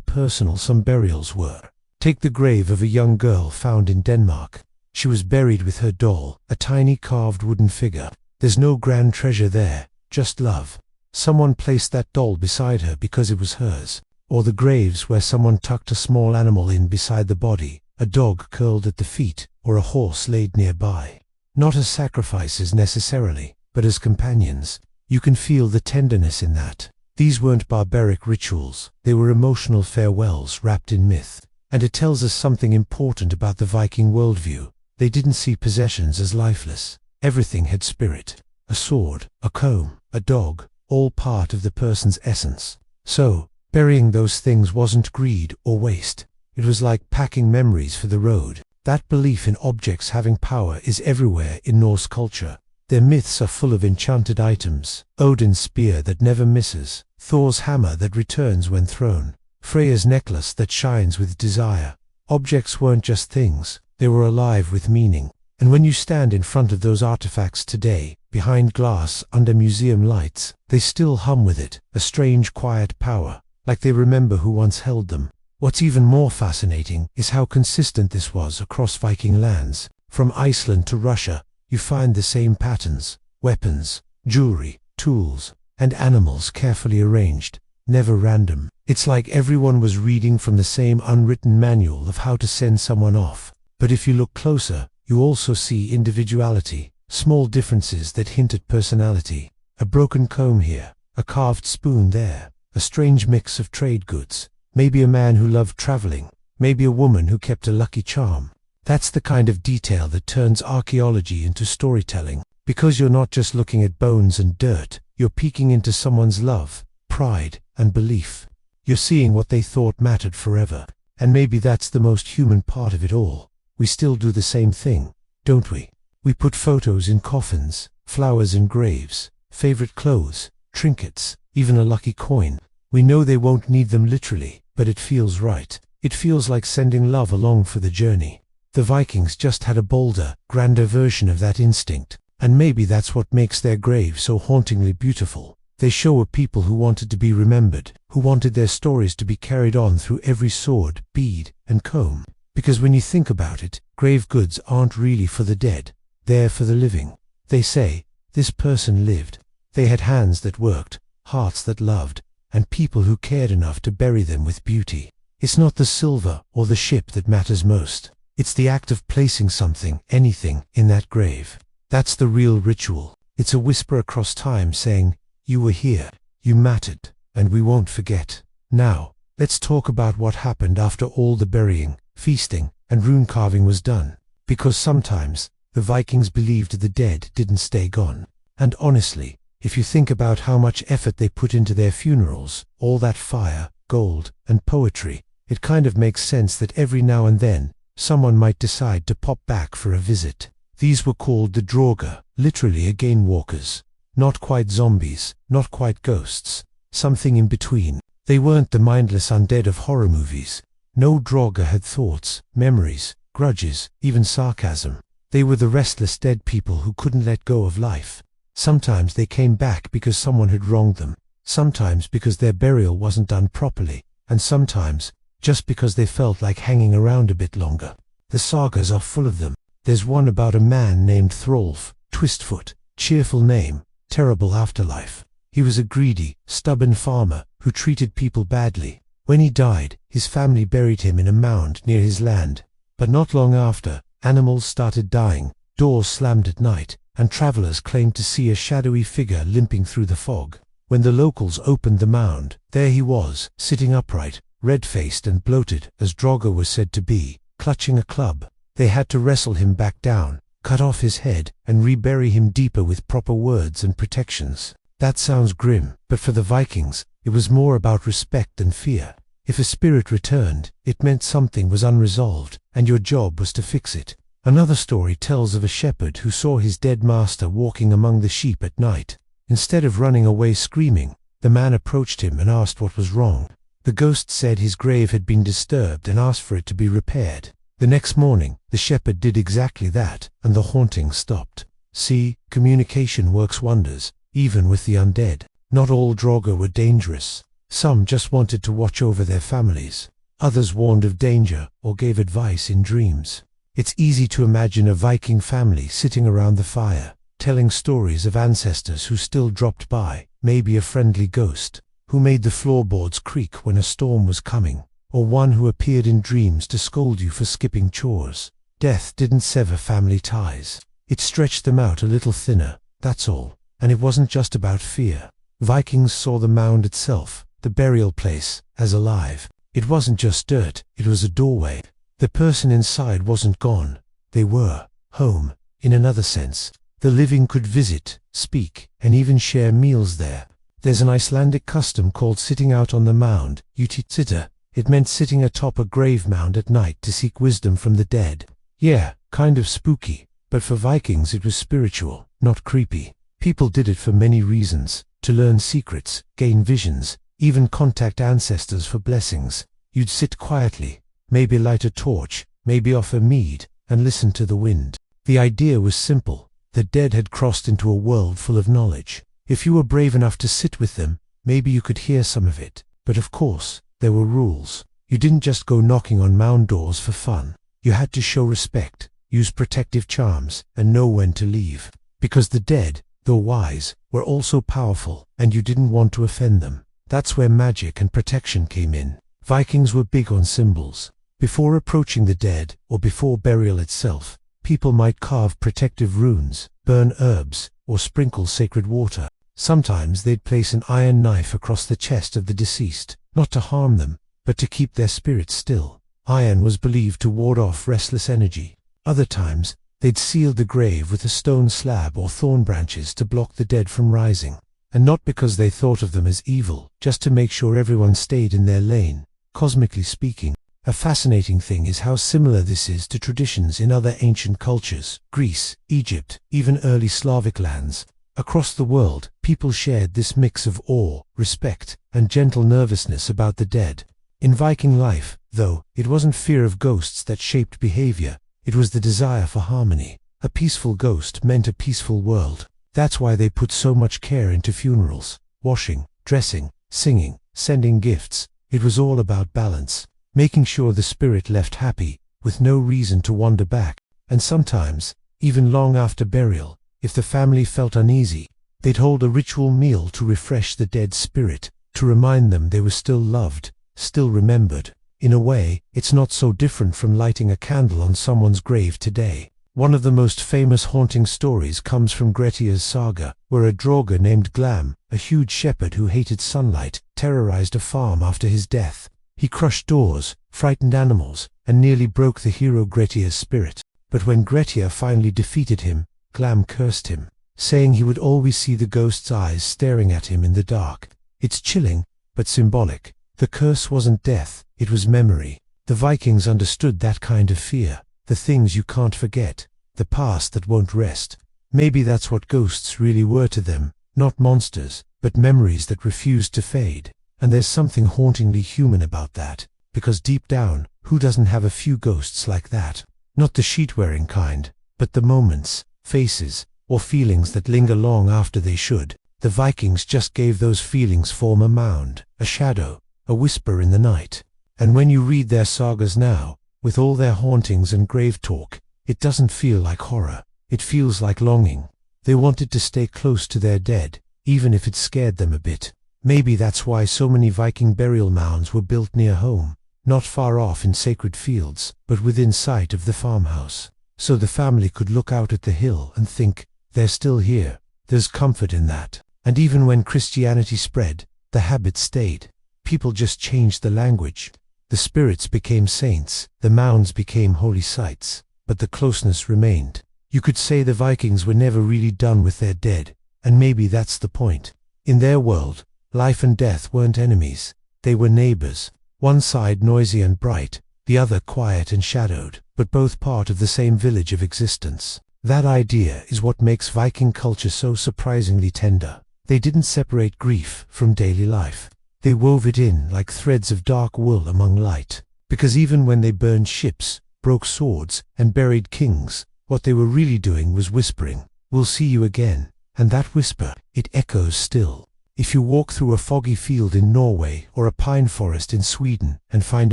S1: personal some burials were. Take the grave of a young girl found in Denmark. She was buried with her doll, a tiny carved wooden figure. There's no grand treasure there, just love. Someone placed that doll beside her because it was hers. Or the graves where someone tucked a small animal in beside the body, a dog curled at the feet, or a horse laid nearby. Not as sacrifices necessarily, but as companions. You can feel the tenderness in that. These weren't barbaric rituals, they were emotional farewells wrapped in myth. And it tells us something important about the Viking worldview. They didn't see possessions as lifeless. Everything had spirit. A sword, a comb, a dog, all part of the person's essence. So, burying those things wasn't greed or waste. It was like packing memories for the road. That belief in objects having power is everywhere in Norse culture. Their myths are full of enchanted items: Odin's spear that never misses, Thor's hammer that returns when thrown, Freya's necklace that shines with desire. Objects weren't just things, they were alive with meaning. And when you stand in front of those artifacts today, behind glass under museum lights, they still hum with it, a strange quiet power, like they remember who once held them. What's even more fascinating is how consistent this was across Viking lands. From Iceland to Russia, you find the same patterns: weapons, jewelry, tools, and animals carefully arranged, never random. It's like everyone was reading from the same unwritten manual of how to send someone off. But if you look closer, you also see individuality, small differences that hint at personality. A broken comb here, a carved spoon there, a strange mix of trade goods. Maybe a man who loved traveling, maybe a woman who kept a lucky charm. That's the kind of detail that turns archaeology into storytelling. Because you're not just looking at bones and dirt, you're peeking into someone's love, pride, and belief. You're seeing what they thought mattered forever. And maybe that's the most human part of it all. We still do the same thing, don't we? We put photos in coffins, flowers in graves, favorite clothes, trinkets, even a lucky coin. We know they won't need them literally, but it feels right. It feels like sending love along for the journey. The Vikings just had a bolder, grander version of that instinct, and maybe that's what makes their grave so hauntingly beautiful. They show a people who wanted to be remembered, who wanted their stories to be carried on through every sword, bead, and comb. Because when you think about it, grave goods aren't really for the dead, they're for the living. They say, this person lived. They had hands that worked, hearts that loved, and people who cared enough to bury them with beauty. It's not the silver or the ship that matters most. It's the act of placing something, anything, in that grave. That's the real ritual. It's a whisper across time saying, you were here, you mattered, and we won't forget. Now, let's talk about what happened after all the burying, feasting, and rune carving was done. Because sometimes, the Vikings believed the dead didn't stay gone. And honestly, if you think about how much effort they put into their funerals, all that fire, gold, and poetry, it kind of makes sense that every now and then, someone might decide to pop back for a visit. These were called the Draugr, literally again walkers. Not quite zombies, not quite ghosts, something in between. They weren't the mindless undead of horror movies. No Draugr had thoughts, memories, grudges, even sarcasm. They were the restless dead people who couldn't let go of life. Sometimes they came back because someone had wronged them, sometimes because their burial wasn't done properly, and sometimes just because they felt like hanging around a bit longer. The sagas are full of them. There's one about a man named Throlf, Twistfoot, cheerful name, terrible afterlife. He was a greedy, stubborn farmer who treated people badly. When he died, his family buried him in a mound near his land. But not long after, animals started dying, doors slammed at night, and travelers claimed to see a shadowy figure limping through the fog. When the locals opened the mound, there he was, sitting upright, red-faced and bloated, as Draugr was said to be, clutching a club. They had to wrestle him back down, cut off his head, and rebury him deeper with proper words and protections. That sounds grim, but for the Vikings, it was more about respect than fear. If a spirit returned, it meant something was unresolved, and your job was to fix it. Another story tells of a shepherd who saw his dead master walking among the sheep at night. Instead of running away screaming, the man approached him and asked what was wrong. The ghost said his grave had been disturbed and asked for it to be repaired. The next morning, the shepherd did exactly that, and the haunting stopped. See, communication works wonders, even with the undead. Not all Draugr were dangerous. Some just wanted to watch over their families. Others warned of danger or gave advice in dreams. It's easy to imagine a Viking family sitting around the fire, telling stories of ancestors who still dropped by, maybe a friendly ghost who made the floorboards creak when a storm was coming, or one who appeared in dreams to scold you for skipping chores. Death didn't sever family ties. It stretched them out a little thinner, that's all. And it wasn't just about fear. Vikings saw the mound itself, the burial place, as alive. It wasn't just dirt, it was a doorway. The person inside wasn't gone. They were home, in another sense. The living could visit, speak, and even share meals there. There's an Icelandic custom called sitting out on the mound, uti-sitta. It meant sitting atop a grave mound at night to seek wisdom from the dead. Yeah, kind of spooky, but for Vikings it was spiritual, not creepy. People did it for many reasons, to learn secrets, gain visions, even contact ancestors for blessings. You'd sit quietly, maybe light a torch, maybe offer mead, and listen to the wind. The idea was simple. The dead had crossed into a world full of knowledge. If you were brave enough to sit with them, maybe you could hear some of it. But of course, there were rules. You didn't just go knocking on mound doors for fun. You had to show respect, use protective charms, and know when to leave. Because the dead, though wise, were also powerful, and you didn't want to offend them. That's where magic and protection came in. Vikings were big on symbols. Before approaching the dead, or before burial itself, people might carve protective runes, burn herbs, or sprinkle sacred water. Sometimes they'd place an iron knife across the chest of the deceased, not to harm them, but to keep their spirits still. Iron was believed to ward off restless energy. Other times, they'd seal the grave with a stone slab or thorn branches to block the dead from rising. And not because they thought of them as evil, just to make sure everyone stayed in their lane, cosmically speaking. A fascinating thing is how similar this is to traditions in other ancient cultures, Greece, Egypt, even early Slavic lands. Across the world, people shared this mix of awe, respect, and gentle nervousness about the dead. In Viking life, though, it wasn't fear of ghosts that shaped behavior, it was the desire for harmony. A peaceful ghost meant a peaceful world. That's why they put so much care into funerals. Washing, dressing, singing, sending gifts. It was all about balance. Making sure the spirit left happy, with no reason to wander back. And sometimes, even long after burial, if the family felt uneasy, they'd hold a ritual meal to refresh the dead spirit, to remind them they were still loved, still remembered. In a way, it's not so different from lighting a candle on someone's grave today. One of the most famous haunting stories comes from Grettir's saga, where a Draugr named Glam, a huge shepherd who hated sunlight, terrorized a farm after his death. He crushed doors, frightened animals, and nearly broke the hero Grettir's spirit. But when Grettir finally defeated him, Glam cursed him, saying he would always see the ghost's eyes staring at him in the dark. It's chilling, but symbolic. The curse wasn't death, it was memory. The Vikings understood that kind of fear, the things you can't forget, the past that won't rest. Maybe that's what ghosts really were to them, not monsters, but memories that refused to fade. And there's something hauntingly human about that, because deep down, who doesn't have a few ghosts like that? Not the sheet-wearing kind, but the moments, faces, or feelings that linger long after they should. The Vikings just gave those feelings form: a mound, a shadow, a whisper in the night. And when you read their sagas now, With all their hauntings and grave talk, it doesn't feel like horror. It feels like longing. They wanted to stay close to their dead, even if it scared them a bit. Maybe that's why so many Viking burial mounds were built near home, not far off in sacred fields, but within sight of the farmhouse. So the family could look out at the hill and think, they're still here. There's comfort in that. And even when Christianity spread, the habit stayed. People just changed the language. The spirits became saints, the mounds became holy sites, but the closeness remained. You could say the Vikings were never really done with their dead, and maybe that's the point. In their world, life and death weren't enemies. They were neighbors. One side noisy and bright, the other quiet and shadowed, but both part of the same village of existence. That idea is what makes Viking culture so surprisingly tender. They didn't separate grief from daily life. They wove it in like threads of dark wool among light. Because even when they burned ships, broke swords, and buried kings, what they were really doing was whispering, "We'll see you again." And that whisper, it echoes still. If you walk through a foggy field in Norway or a pine forest in Sweden and find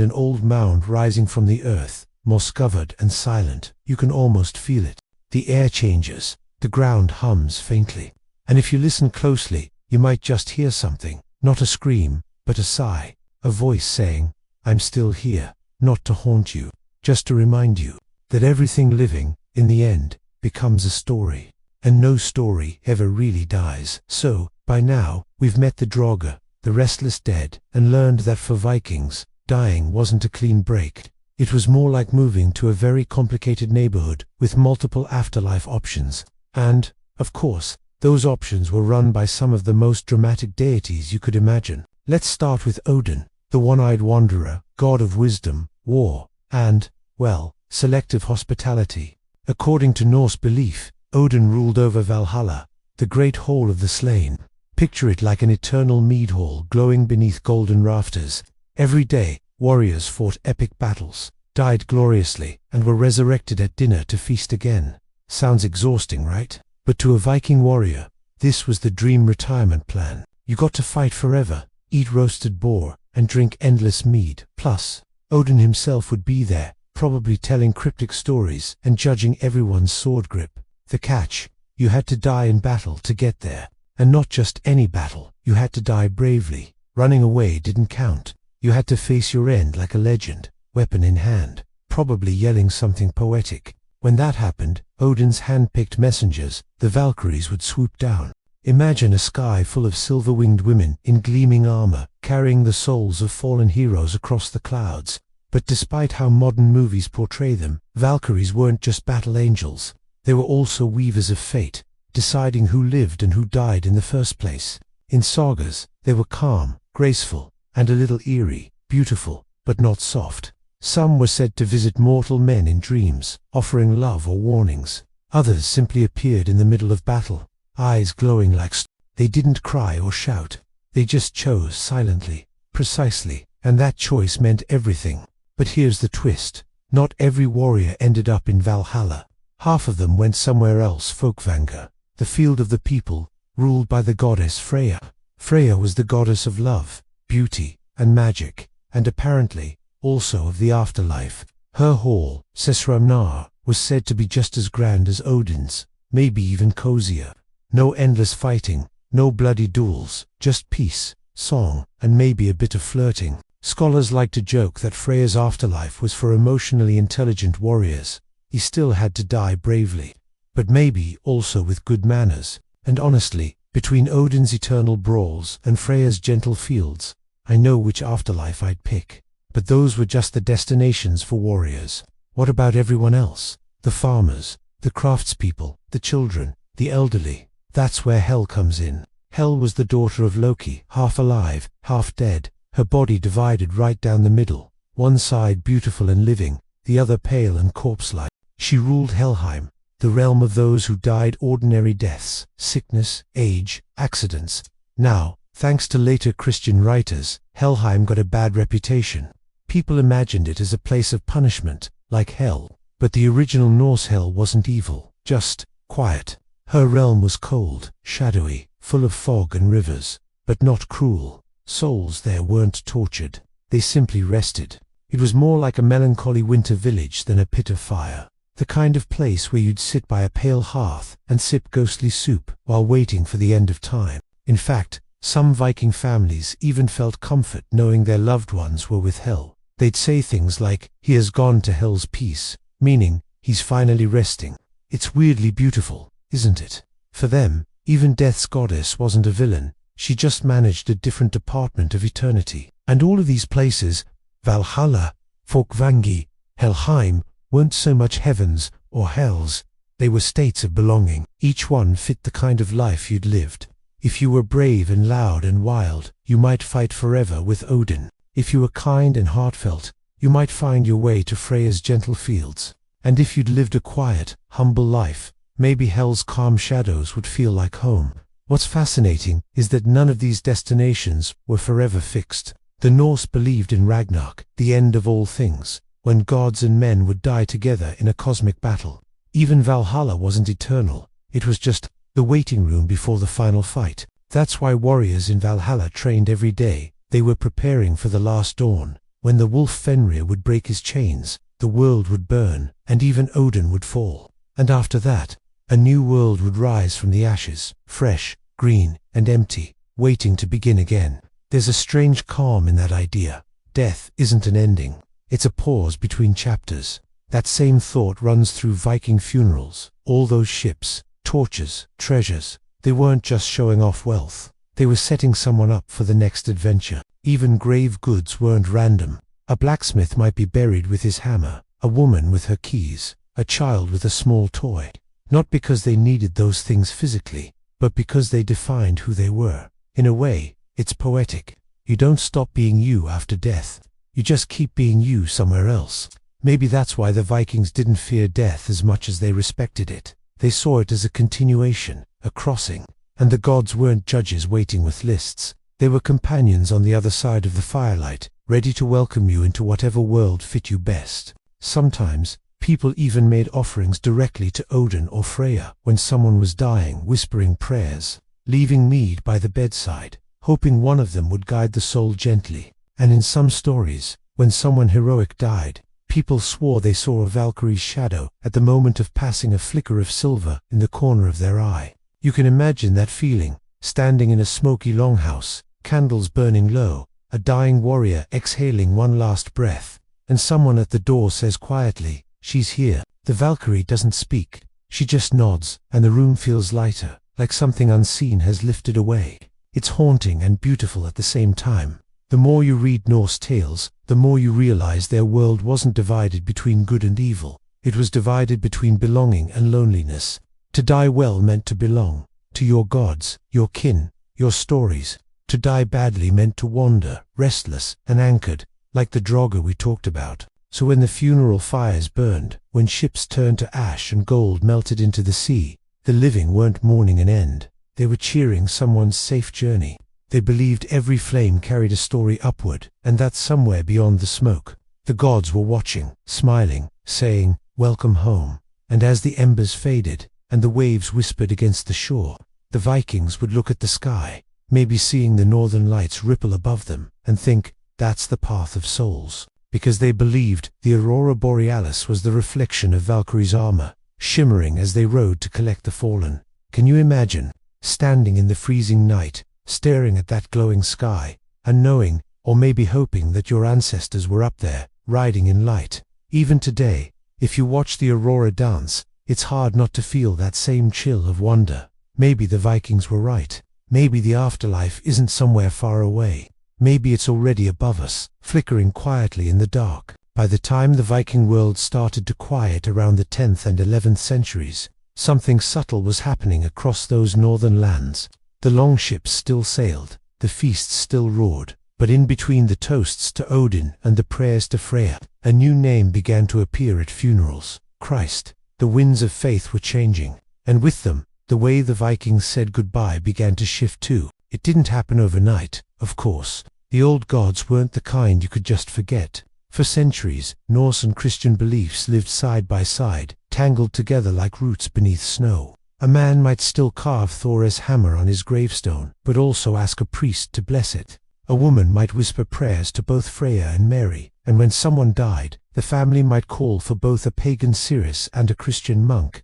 S1: an old mound rising from the earth, moss-covered and silent, you can almost feel it. The air changes, the ground hums faintly. And if you listen closely, you might just hear something, not a scream, but a sigh, a voice saying, "I'm still here," not to haunt you, just to remind you that everything living, in the end, becomes a story. And no story ever really dies. So, by now, we've met the Draugr, the restless dead, and learned that for Vikings, dying wasn't a clean break. It was more like moving to a very complicated neighborhood with multiple afterlife options. And, of course, those options were run by some of the most dramatic deities you could imagine. Let's start with Odin, the one-eyed wanderer, god of wisdom, war, and, well, selective hospitality. According to Norse belief, Odin ruled over Valhalla, the great hall of the slain. Picture it like an eternal mead hall glowing beneath golden rafters. Every day, warriors fought epic battles, died gloriously, and were resurrected at dinner to feast again. Sounds exhausting, right? But to a Viking warrior, this was the dream retirement plan. You got to fight forever, eat roasted boar, and drink endless mead. Plus, Odin himself would be there, probably telling cryptic stories and judging everyone's sword grip. The catch, you had to die in battle to get there. And not just any battle, you had to die bravely. Running away didn't count. You had to face your end like a legend, weapon in hand, probably yelling something poetic. When that happened, Odin's hand-picked messengers, the Valkyries, would swoop down. Imagine a sky full of silver-winged women in gleaming armor, carrying the souls of fallen heroes across the clouds. But despite how modern movies portray them, Valkyries weren't just battle angels. They were also weavers of fate, deciding who lived and who died in the first place. In sagas, they were calm, graceful, and a little eerie, beautiful, but not soft. Some were said to visit mortal men in dreams, offering love or warnings. Others simply appeared in the middle of battle, eyes glowing like stars. They didn't cry or shout. They just chose silently, precisely, and that choice meant everything. But here's the twist. Not every warrior ended up in Valhalla. Half of them went somewhere else, Folkvanga, the field of the people, ruled by the goddess Freya. Freya was the goddess of love, beauty, and magic, and apparently, also of the afterlife. Her hall, Sesramnar, was said to be just as grand as Odin's, maybe even cozier. No endless fighting, no bloody duels, just peace, song, and maybe a bit of flirting. Scholars like to joke that Freya's afterlife was for emotionally intelligent warriors. He still had to die bravely, but maybe also with good manners. And honestly, between Odin's eternal brawls and Freya's gentle fields, I know which afterlife I'd pick. But those were just the destinations for warriors. What about everyone else? The farmers, the craftspeople, the children, the elderly. That's where Hel comes in. Hel was the daughter of Loki, half alive, half dead, her body divided right down the middle, one side beautiful and living, the other pale and corpse-like. She ruled Helheim, the realm of those who died ordinary deaths, sickness, age, accidents. Now, thanks to later Christian writers, Helheim got a bad reputation. People imagined it as a place of punishment, like hell. But the original Norse hell wasn't evil, just quiet. Her realm was cold, shadowy, full of fog and rivers, but not cruel. Souls there weren't tortured. They simply rested. It was more like a melancholy winter village than a pit of fire. The kind of place where you'd sit by a pale hearth and sip ghostly soup while waiting for the end of time. In fact, some Viking families even felt comfort knowing their loved ones were with Hel. They'd say things like, "He has gone to Hel's peace," meaning, he's finally resting. It's weirdly beautiful, isn't it? For them, even death's goddess wasn't a villain, she just managed a different department of eternity. And all of these places, Valhalla, Folkvangi, Helheim, weren't so much heavens or hells, they were states of belonging. Each one fit the kind of life you'd lived. If you were brave and loud and wild, you might fight forever with Odin. If you were kind and heartfelt, you might find your way to Freya's gentle fields. And if you'd lived a quiet, humble life, maybe Hel's calm shadows would feel like home. What's fascinating is that none of these destinations were forever fixed. The Norse believed in Ragnarok, the end of all things, when gods and men would die together in a cosmic battle. Even Valhalla wasn't eternal, it was just the waiting room before the final fight. That's why warriors in Valhalla trained every day. They were preparing for the last dawn, when the wolf Fenrir would break his chains, the world would burn, and even Odin would fall. And after that, a new world would rise from the ashes, fresh, green, and empty, waiting to begin again. There's a strange calm in that idea. Death isn't an ending, it's a pause between chapters. That same thought runs through Viking Funerals. All those ships, torches, treasures, they weren't just showing off wealth. They were setting someone up for the next adventure. Even grave goods weren't random. A blacksmith might be buried with his hammer, a woman with her keys, a child with a small toy. Not because they needed those things physically, but because they defined who they were. In a way, it's poetic. You don't stop being you after death. You just keep being you somewhere else. Maybe that's why the Vikings didn't fear death as much as they respected it. They saw it as a continuation, a crossing. And the gods weren't judges waiting with lists. They were companions on the other side of the firelight, ready to welcome you into whatever world fit you best. Sometimes, people even made offerings directly to Odin or Freya when someone was dying, whispering prayers, leaving mead by the bedside, hoping one of them would guide the soul gently. And in some stories, when someone heroic died, people swore they saw a Valkyrie's shadow at the moment of passing, a flicker of silver in the corner of their eye. You can imagine that feeling, standing in a smoky longhouse, candles burning low, a dying warrior exhaling one last breath, and someone at the door says quietly, "She's here." The Valkyrie doesn't speak, she just nods, and the room feels lighter, like something unseen has lifted away. It's haunting and beautiful at the same time. The more you read Norse tales, the more you realize their world wasn't divided between good and evil. It was divided between belonging and loneliness. To die well meant to belong to your gods, your kin, your stories. To die badly meant to wander, restless and anchored, like the Draugr we talked about. So when the funeral fires burned, when ships turned to ash and gold melted into the sea, the living weren't mourning an end. They were cheering someone's safe journey. They believed every flame carried a story upward, and that somewhere beyond the smoke, the gods were watching, smiling, saying, "Welcome home." And as the embers faded, and the waves whispered against the shore, the Vikings would look at the sky, maybe seeing the northern lights ripple above them, and think, that's the path of souls. Because they believed the aurora borealis was the reflection of Valkyrie's armor, shimmering as they rode to collect the fallen. Can you imagine, standing in the freezing night, staring at that glowing sky, and knowing, or maybe hoping, that your ancestors were up there, riding in light? Even today, if you watch the aurora dance, it's hard not to feel that same chill of wonder. Maybe the Vikings were right. Maybe the afterlife isn't somewhere far away. Maybe it's already above us, flickering quietly in the dark. By the time the Viking world started to quiet around the 10th and 11th centuries, something subtle was happening across those northern lands. The longships still sailed, the feasts still roared, but in between the toasts to Odin and the prayers to Freya, a new name began to appear at funerals: Christ. The winds of faith were changing, and with them, the way the Vikings said goodbye began to shift too. It didn't happen overnight, of course. The old gods weren't the kind you could just forget. For centuries, Norse and Christian beliefs lived side by side, tangled together like roots beneath snow. A man might still carve Thor's hammer on his gravestone, but also ask a priest to bless it. A woman might whisper prayers to both Freya and Mary, and when someone died, the family might call for both a pagan seeress and a Christian monk,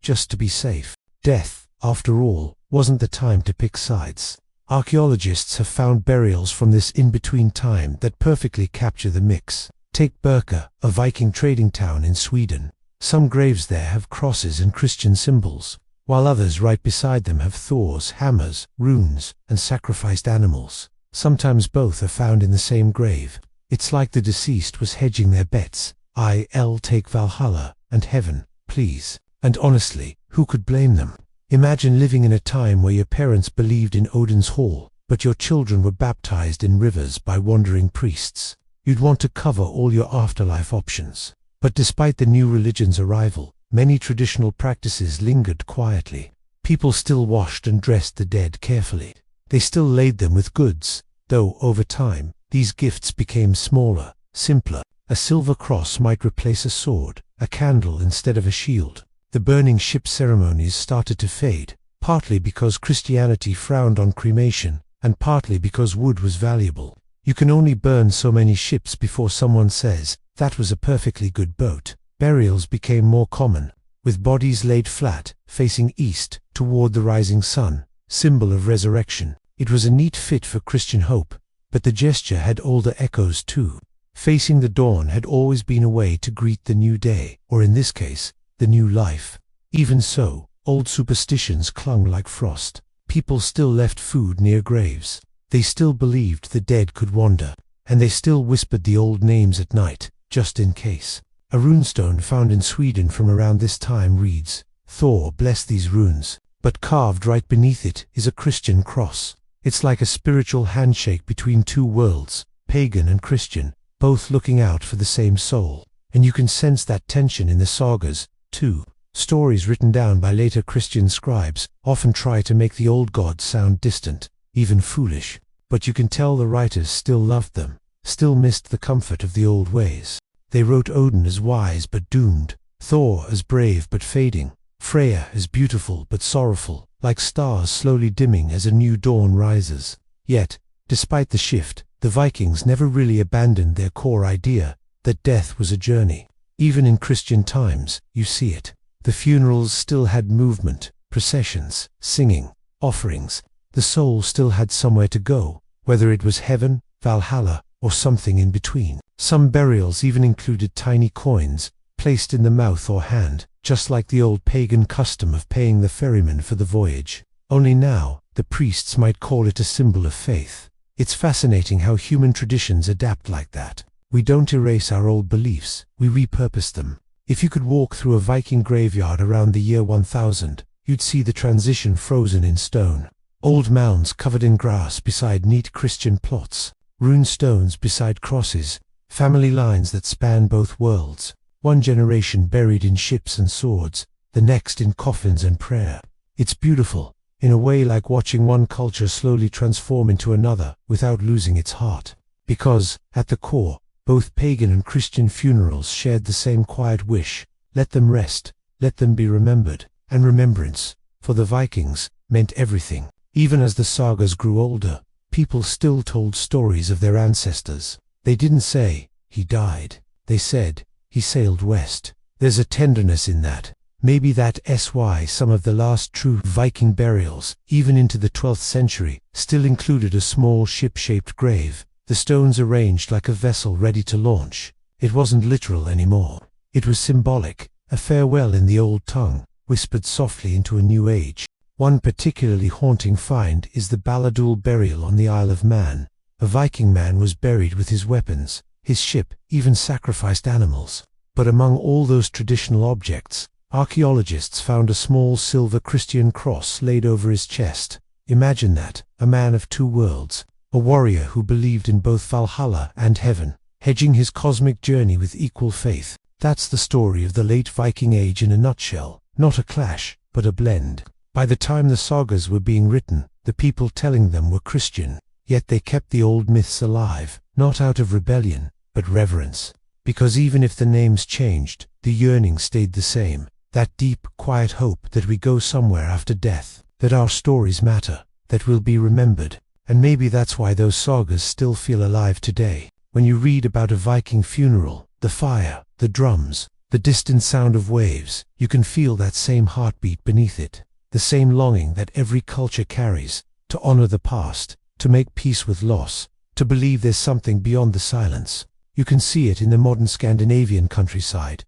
S1: just to be safe. Death, after all, wasn't the time to pick sides. Archaeologists have found burials from this in-between time that perfectly capture the mix. Take Birka, a Viking trading town in Sweden. Some graves there have crosses and Christian symbols, while others right beside them have Thor's hammers, runes, and sacrificed animals. Sometimes both are found in the same grave. It's like the deceased was hedging their bets. I'll take Valhalla, and heaven, please. And honestly, who could blame them? Imagine living in a time where your parents believed in Odin's hall, but your children were baptized in rivers by wandering priests. You'd want to cover all your afterlife options. But despite the new religion's arrival, many traditional practices lingered quietly. People still washed and dressed the dead carefully. They still laid them with goods, though over time, these gifts became smaller, simpler. A silver cross might replace a sword, a candle instead of a shield. The burning ship ceremonies started to fade, partly because Christianity frowned on cremation, and partly because wood was valuable. You can only burn so many ships before someone says, "That was a perfectly good boat." Burials became more common, with bodies laid flat, facing east, toward the rising sun, symbol of resurrection. It was a neat fit for Christian hope, but the gesture had older echoes too. Facing the dawn had always been a way to greet the new day, or in this case, the new life. Even so, old superstitions clung like frost. People still left food near graves. They still believed the dead could wander, and they still whispered the old names at night, just in case. A runestone found in Sweden from around this time reads, "Thor bless these runes," but carved right beneath it is a Christian cross. It's like a spiritual handshake between two worlds, pagan and Christian, both looking out for the same soul. And you can sense that tension in the sagas, too. Stories written down by later Christian scribes often try to make the old gods sound distant, even foolish. But you can tell the writers still loved them, still missed the comfort of the old ways. They wrote Odin as wise but doomed, Thor as brave but fading, Freya as beautiful but sorrowful, like stars slowly dimming as a new dawn rises. Yet, despite the shift, the Vikings never really abandoned their core idea that death was a journey. Even in Christian times, you see it. The funerals still had movement, processions, singing, offerings. The soul still had somewhere to go, whether it was heaven, Valhalla, or something in between. Some burials even included tiny coins, placed in the mouth or hand, just like the old pagan custom of paying the ferryman for the voyage. Only now, the priests might call it a symbol of faith. It's fascinating how human traditions adapt like that. We don't erase our old beliefs, we repurpose them. If you could walk through a Viking graveyard around the year 1000, you'd see the transition frozen in stone. Old mounds covered in grass beside neat Christian plots, rune stones beside crosses, family lines that span both worlds. One generation buried in ships and swords, the next in coffins and prayer. It's beautiful, in a way like watching one culture slowly transform into another without losing its heart. Because, at the core, both pagan and Christian funerals shared the same quiet wish: let them rest, let them be remembered. And remembrance, for the Vikings, meant everything. Even as the sagas grew older, people still told stories of their ancestors. They didn't say, "He died." They said, "He sailed west." There's a tenderness in that. Maybe that's why some of the last true Viking burials, even into the 12th century, still included a small ship-shaped grave, the stones arranged like a vessel ready to launch. It wasn't literal anymore. It was symbolic, a farewell in the old tongue, whispered softly into a new age. One particularly haunting find is the Balladul burial on the Isle of Man. A Viking man was buried with his weapons, his ship, even sacrificed animals. But among all those traditional objects, archaeologists found a small silver Christian cross laid over his chest. Imagine that, a man of two worlds, a warrior who believed in both Valhalla and heaven, hedging his cosmic journey with equal faith. That's the story of the late Viking Age in a nutshell. Not a clash, but a blend. By the time the sagas were being written, the people telling them were Christian, yet they kept the old myths alive, not out of rebellion, but reverence. Because even if the names changed, the yearning stayed the same. That deep, quiet hope that we go somewhere after death, that our stories matter, that we'll be remembered. And maybe that's why those sagas still feel alive today. When you read about a Viking funeral, the fire, the drums, the distant sound of waves, you can feel that same heartbeat beneath it. The same longing that every culture carries, to honor the past, to make peace with loss, to believe there's something beyond the silence. You can see it in the modern Scandinavian countryside.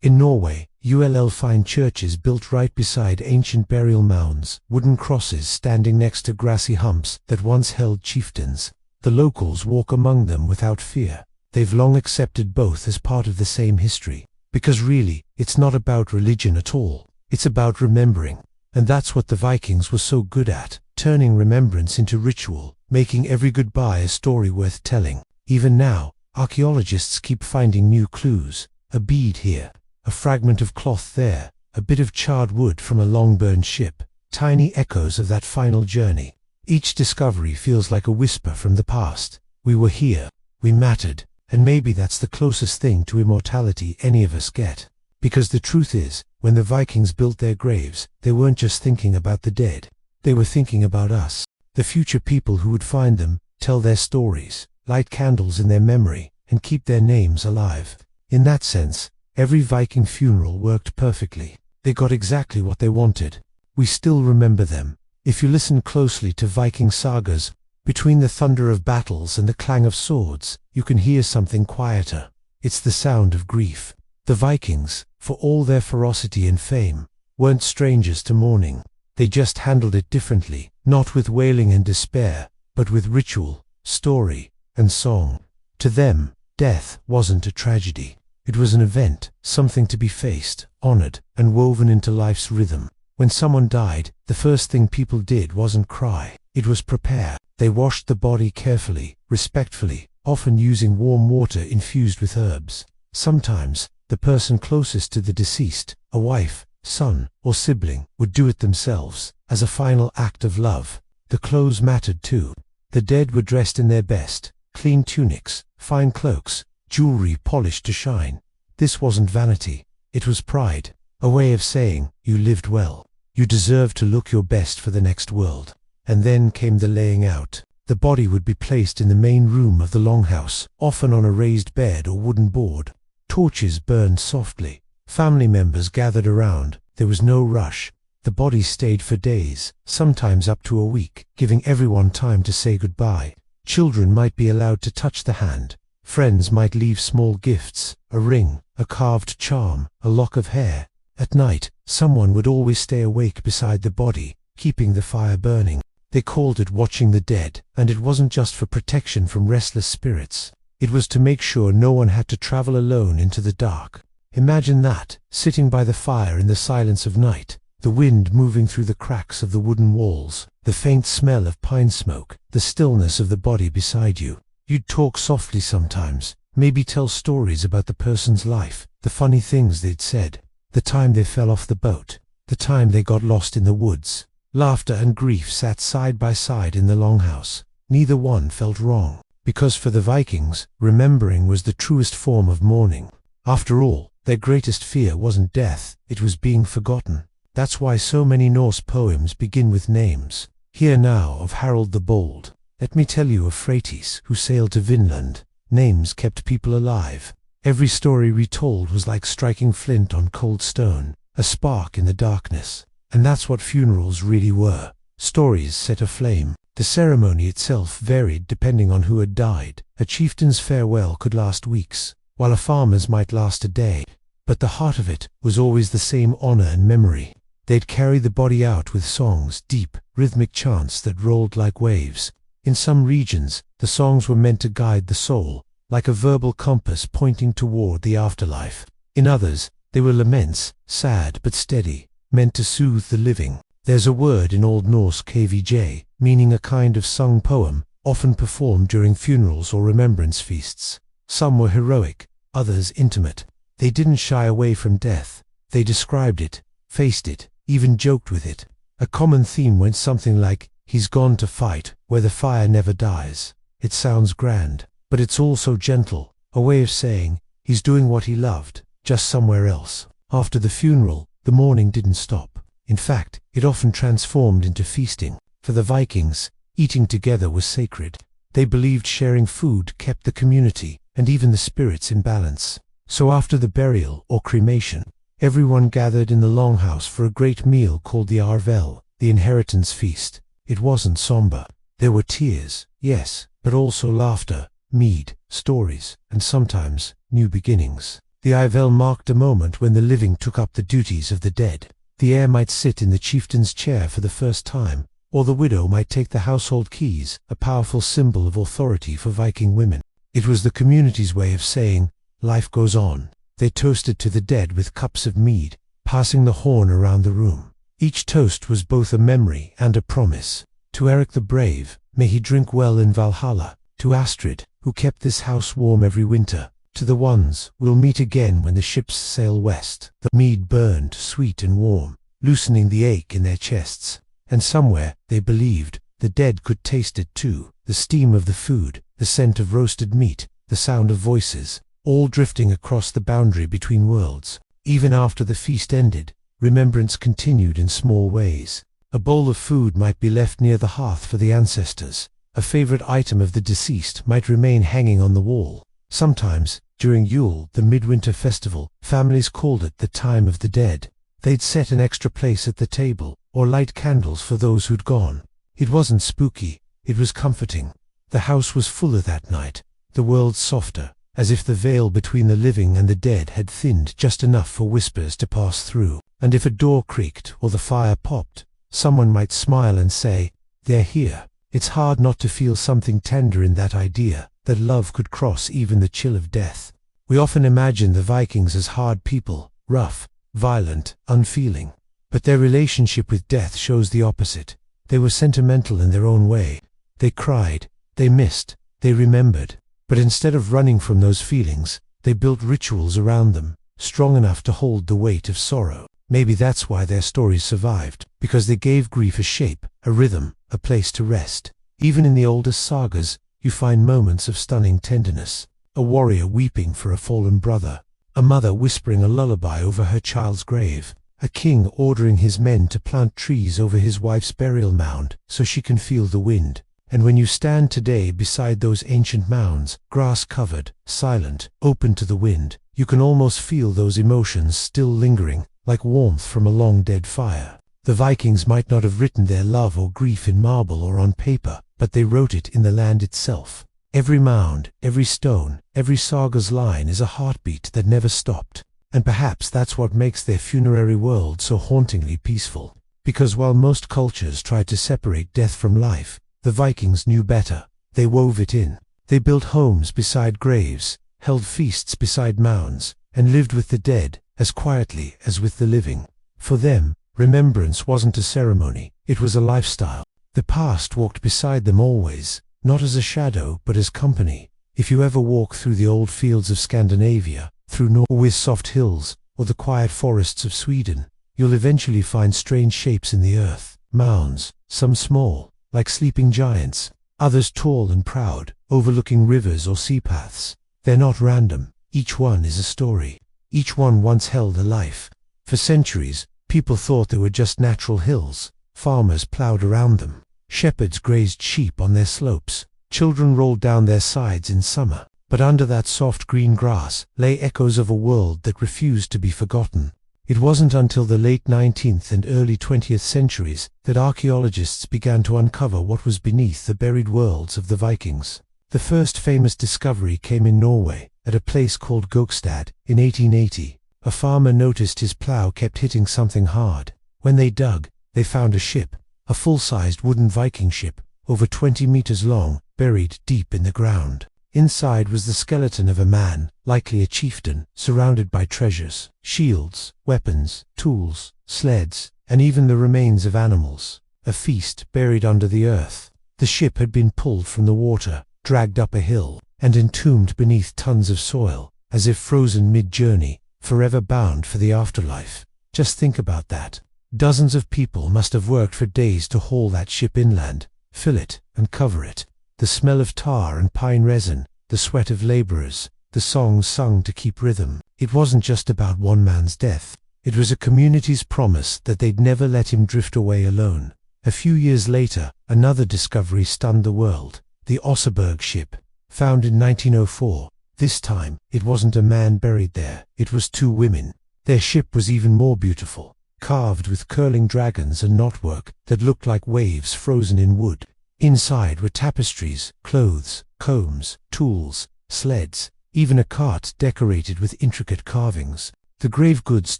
S1: In Norway, you'll find churches built right beside ancient burial mounds, wooden crosses standing next to grassy humps that once held chieftains. The locals walk among them without fear. They've long accepted both as part of the same history. Because really, it's not about religion at all. It's about remembering. And that's what the Vikings were so good at, turning remembrance into ritual, making every goodbye a story worth telling. Even now, archaeologists keep finding new clues. A bead here, a fragment of cloth there, a bit of charred wood from a long-burned ship, tiny echoes of that final journey. Each discovery feels like a whisper from the past. We were here, we mattered, and maybe that's the closest thing to immortality any of us get. Because the truth is, when the Vikings built their graves, they weren't just thinking about the dead. They were thinking about us, the future people who would find them, tell their stories, light candles in their memory, and keep their names alive. In that sense, every Viking funeral worked perfectly. They got exactly what they wanted. We still remember them. If you listen closely to Viking sagas, between the thunder of battles and the clang of swords, you can hear something quieter. It's the sound of grief. The Vikings, for all their ferocity and fame, weren't strangers to mourning. They just handled it differently, not with wailing and despair, but with ritual, story, and song. To them, death wasn't a tragedy. It was an event, something to be faced, honored, and woven into life's rhythm. When someone died, the first thing people did wasn't cry. It was prepare. They washed the body carefully, respectfully, often using warm water infused with herbs. Sometimes, the person closest to the deceased, a wife, son, or sibling, would do it themselves, as a final act of love. The clothes mattered too. The dead were dressed in their best, clean tunics, fine cloaks, jewelry polished to shine. This wasn't vanity. It was pride, a way of saying, you lived well. You deserve to look your best for the next world. And then came the laying out. The body would be placed in the main room of the longhouse, often on a raised bed or wooden board. Torches burned softly. Family members gathered around. There was no rush. The body stayed for days, sometimes up to a week, giving everyone time to say goodbye. Children might be allowed to touch the hand. Friends might leave small gifts, a ring, a carved charm, a lock of hair. At night, someone would always stay awake beside the body, keeping the fire burning. They called it watching the dead, and it wasn't just for protection from restless spirits. It was to make sure no one had to travel alone into the dark. Imagine that, sitting by the fire in the silence of night, the wind moving through the cracks of the wooden walls, the faint smell of pine smoke, the stillness of the body beside you. You'd talk softly sometimes, maybe tell stories about the person's life, the funny things they'd said, the time they fell off the boat, the time they got lost in the woods. Laughter and grief sat side by side in the longhouse. Neither one felt wrong, because for the Vikings, remembering was the truest form of mourning. After all, their greatest fear wasn't death, it was being forgotten. That's why so many Norse poems begin with names. Hear now of Harold the Bold. Let me tell you of Freydis, who sailed to Vinland. Names kept people alive. Every story retold was like striking flint on cold stone, a spark in the darkness. And that's what funerals really were. Stories set aflame. The ceremony itself varied depending on who had died. A chieftain's farewell could last weeks, while a farmer's might last a day. But the heart of it was always the same honor and memory. They'd carry the body out with songs, deep, rhythmic chants that rolled like waves. In some regions, the songs were meant to guide the soul, like a verbal compass pointing toward the afterlife. In others, they were laments, sad but steady, meant to soothe the living. There's a word in Old Norse kvj, meaning a kind of sung poem, often performed during funerals or remembrance feasts. Some were heroic, others intimate. They didn't shy away from death. They described it, faced it, even joked with it. A common theme went something like, "He's gone to fight, where the fire never dies." It sounds grand, but it's also gentle, a way of saying, he's doing what he loved, just somewhere else. After the funeral, the mourning didn't stop. In fact, it often transformed into feasting. For the Vikings, Eating together was sacred. They believed sharing food kept the community and even the spirits in balance. So after the burial or cremation, everyone gathered in the longhouse for a great meal called the Arvel, the inheritance feast. It wasn't somber. There were tears, yes, but also laughter, mead, stories, and sometimes new beginnings. The Arvel marked a moment when the living took up the duties of the dead. The heir might sit in the chieftain's chair for the first time, or the widow might take the household keys, a powerful symbol of authority for Viking women. It was the community's way of saying, life goes on. They toasted to the dead with cups of mead, passing the horn around the room. Each toast was both a memory and a promise. To Eric the Brave, may he drink well in Valhalla. To Astrid, who kept this house warm every winter. To the ones, we'll meet again when the ships sail west. The mead burned sweet and warm, loosening the ache in their chests. And somewhere, they believed, the dead could taste it too. The steam of the food, the scent of roasted meat, the sound of voices, all drifting across the boundary between worlds. Even after the feast ended, remembrance continued in small ways. A bowl of food might be left near the hearth for the ancestors. A favorite item of the deceased might remain hanging on the wall. Sometimes, during Yule, the midwinter festival, families called it the time of the dead. They'd set an extra place at the table, or light candles for those who'd gone. It wasn't spooky, it was comforting. The house was fuller that night, the world softer, as if the veil between the living and the dead had thinned just enough for whispers to pass through. And if a door creaked or the fire popped, someone might smile and say, they're here. It's hard not to feel something tender in that idea, that love could cross even the chill of death. We often imagine the Vikings as hard people, rough, violent, unfeeling. But their relationship with death shows the opposite. They were sentimental in their own way. They cried, they missed, they remembered. But instead of running from those feelings, they built rituals around them, strong enough to hold the weight of sorrow. Maybe that's why their stories survived, because they gave grief a shape, a rhythm, a place to rest. Even in the oldest sagas, you find moments of stunning tenderness. A warrior weeping for a fallen brother, a mother whispering a lullaby over her child's grave, a king ordering his men to plant trees over his wife's burial mound so she can feel the wind. And when you stand today beside those ancient mounds, grass-covered, silent, open to the wind, you can almost feel those emotions still lingering, like warmth from a long-dead fire. The Vikings might not have written their love or grief in marble or on paper, but they wrote it in the land itself. Every mound, every stone, every saga's line is a heartbeat that never stopped. And perhaps that's what makes their funerary world so hauntingly peaceful. Because while most cultures tried to separate death from life, the Vikings knew better. They wove it in. They built homes beside graves, held feasts beside mounds, and lived with the dead as quietly as with the living. For them, remembrance wasn't a ceremony, it was a lifestyle. The past walked beside them always, not as a shadow but as company. If you ever walk through the old fields of Scandinavia, through Norway's soft hills, or the quiet forests of Sweden, you'll eventually find strange shapes in the earth. Mounds, some small, like sleeping giants, others tall and proud, overlooking rivers or sea paths. They're not random. Each one is a story. Each one once held a life. For centuries, people thought they were just natural hills. Farmers plowed around them. Shepherds grazed sheep on their slopes. Children rolled down their sides in summer. But under that soft green grass lay echoes of a world that refused to be forgotten. It wasn't until the late 19th and early 20th centuries that archaeologists began to uncover what was beneath the buried worlds of the Vikings. The first famous discovery came in Norway, at a place called Gokstad, in 1880. A farmer noticed his plow kept hitting something hard. When they dug, they found a ship, a full-sized wooden Viking ship, over 20 meters long, buried deep in the ground. Inside was the skeleton of a man, likely a chieftain, surrounded by treasures, shields, weapons, tools, sleds, and even the remains of animals. A feast buried under the earth. The ship had been pulled from the water, dragged up a hill, and entombed beneath tons of soil, as if frozen mid-journey, forever bound for the afterlife. Just think about that. Dozens of people must have worked for days to haul that ship inland, fill it, and cover it. The smell of tar and pine resin, the sweat of laborers, the songs sung to keep rhythm. It wasn't just about one man's death. It was a community's promise that they'd never let him drift away alone. A few years later, another discovery stunned the world. The Oseberg ship, found in 1904. This time, it wasn't a man buried there, it was two women. Their ship was even more beautiful, carved with curling dragons and knotwork that looked like waves frozen in wood. Inside were tapestries, clothes, combs, tools, sleds, even a cart decorated with intricate carvings. The grave goods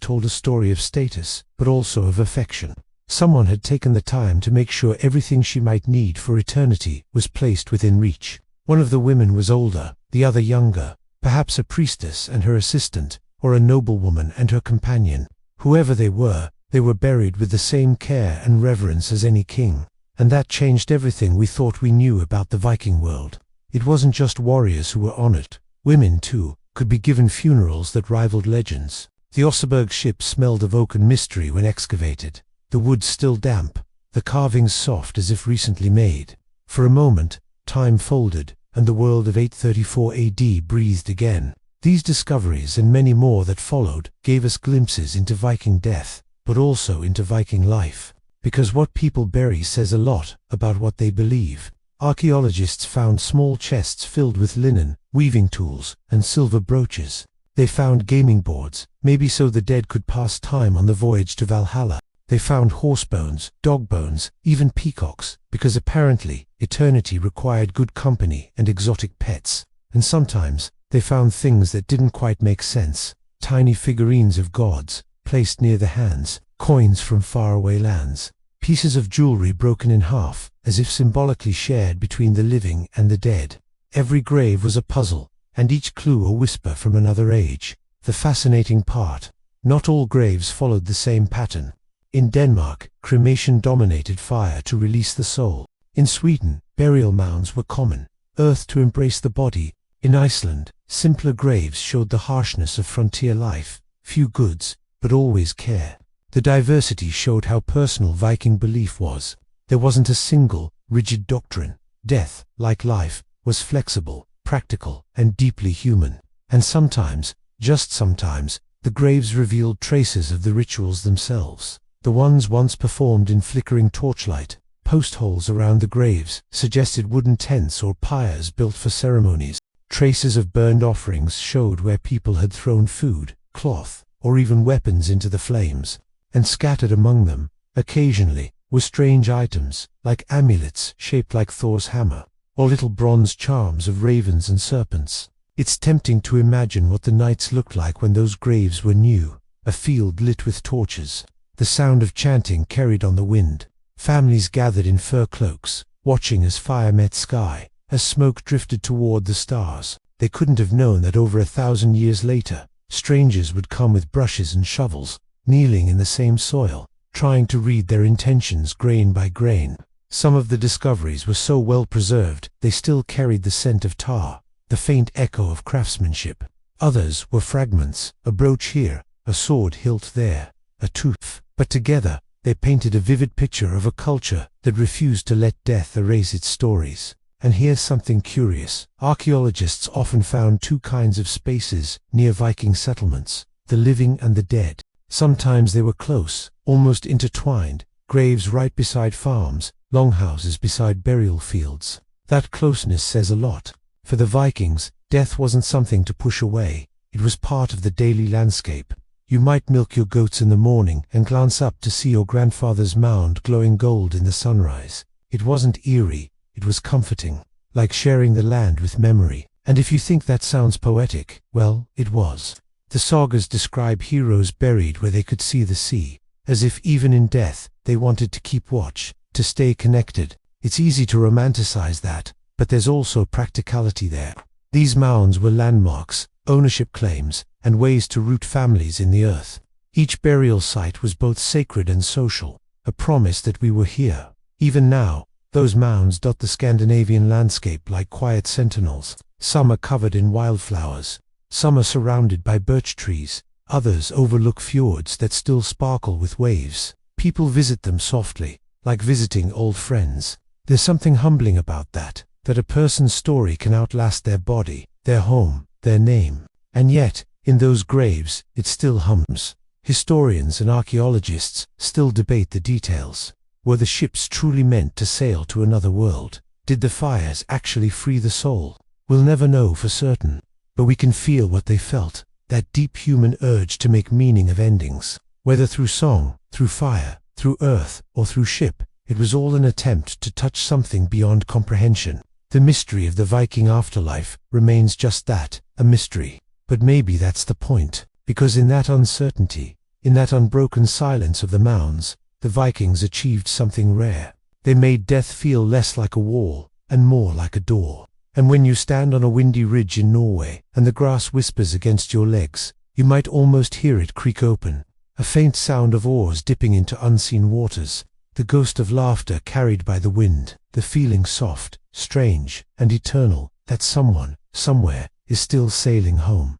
S1: told a story of status, but also of affection. Someone had taken the time to make sure everything she might need for eternity was placed within reach. One of the women was older, the other younger, perhaps a priestess and her assistant, or a noblewoman and her companion. Whoever they were buried with the same care and reverence as any king. And that changed everything we thought we knew about the Viking world. It wasn't just warriors who were honored. Women, too, could be given funerals that rivaled legends. The Oseberg ship smelled of oak and mystery when excavated. The wood still damp, the carvings soft as if recently made. For a moment, time folded, and the world of 834 AD breathed again. These discoveries and many more that followed gave us glimpses into Viking death, but also into Viking life. Because what people bury says a lot about what they believe. Archaeologists found small chests filled with linen, weaving tools, and silver brooches. They found gaming boards, maybe so the dead could pass time on the voyage to Valhalla. They found horse bones, dog bones, even peacocks, because apparently eternity required good company and exotic pets. And sometimes they found things that didn't quite make sense. Tiny figurines of gods, placed near the hands, coins from faraway lands, pieces of jewelry broken in half, as if symbolically shared between the living and the dead. Every grave was a puzzle, and each clue a whisper from another age. The fascinating part: not all graves followed the same pattern. In Denmark, cremation dominated fire to release the soul. In Sweden, burial mounds were common, earth to embrace the body. In Iceland, simpler graves showed the harshness of frontier life, few goods, but always care. The diversity showed how personal Viking belief was. There wasn't a single, rigid doctrine. Death, like life, was flexible, practical, and deeply human. And sometimes, just sometimes, the graves revealed traces of the rituals themselves. The ones once performed in flickering torchlight. Post holes around the graves suggested wooden tents or pyres built for ceremonies. Traces of burned offerings showed where people had thrown food, cloth, or even weapons into the flames. And scattered among them, occasionally, were strange items, like amulets shaped like Thor's hammer, or little bronze charms of ravens and serpents. It's tempting to imagine what the nights looked like when those graves were new, a field lit with torches, the sound of chanting carried on the wind, families gathered in fur cloaks, watching as fire met sky, as smoke drifted toward the stars. They couldn't have known that over 1,000 years later, strangers would come with brushes and shovels, kneeling in the same soil, trying to read their intentions grain by grain. Some of the discoveries were so well preserved they still carried the scent of tar, the faint echo of craftsmanship. Others were fragments, a brooch here, a sword hilt there, a tooth. But together, they painted a vivid picture of a culture that refused to let death erase its stories. And here's something curious. Archaeologists often found two kinds of spaces near Viking settlements: the living and the dead. Sometimes they were close, almost intertwined, graves right beside farms, longhouses beside burial fields. That closeness says a lot. For the Vikings, death wasn't something to push away. It was part of the daily landscape. You might milk your goats in the morning and glance up to see your grandfather's mound glowing gold in the sunrise. It wasn't eerie, it was comforting, like sharing the land with memory. And if you think that sounds poetic, well, it was. The sagas describe heroes buried where they could see the sea, as if even in death, they wanted to keep watch, to stay connected. It's easy to romanticize that, but there's also practicality there. These mounds were landmarks, ownership claims, and ways to root families in the earth. Each burial site was both sacred and social, a promise that we were here. Even now, those mounds dot the Scandinavian landscape like quiet sentinels. Some are covered in wildflowers. Some are surrounded by birch trees, others overlook fjords that still sparkle with waves. People visit them softly, like visiting old friends. There's something humbling about that a person's story can outlast their body, their home, their name. And yet, in those graves, it still hums. Historians and archaeologists still debate the details. Were the ships truly meant to sail to another world? Did the fires actually free the soul? We'll never know for certain, but we can feel what they felt, that deep human urge to make meaning of endings. Whether through song, through fire, through earth, or through ship, it was all an attempt to touch something beyond comprehension. The mystery of the Viking afterlife remains just that, a mystery. But maybe that's the point, because in that uncertainty, in that unbroken silence of the mounds, the Vikings achieved something rare. They made death feel less like a wall, and more like a door. And when you stand on a windy ridge in Norway, and the grass whispers against your legs, you might almost hear it creak open. A faint sound of oars dipping into unseen waters, the ghost of laughter carried by the wind, the feeling soft, strange, and eternal, that someone, somewhere, is still sailing home.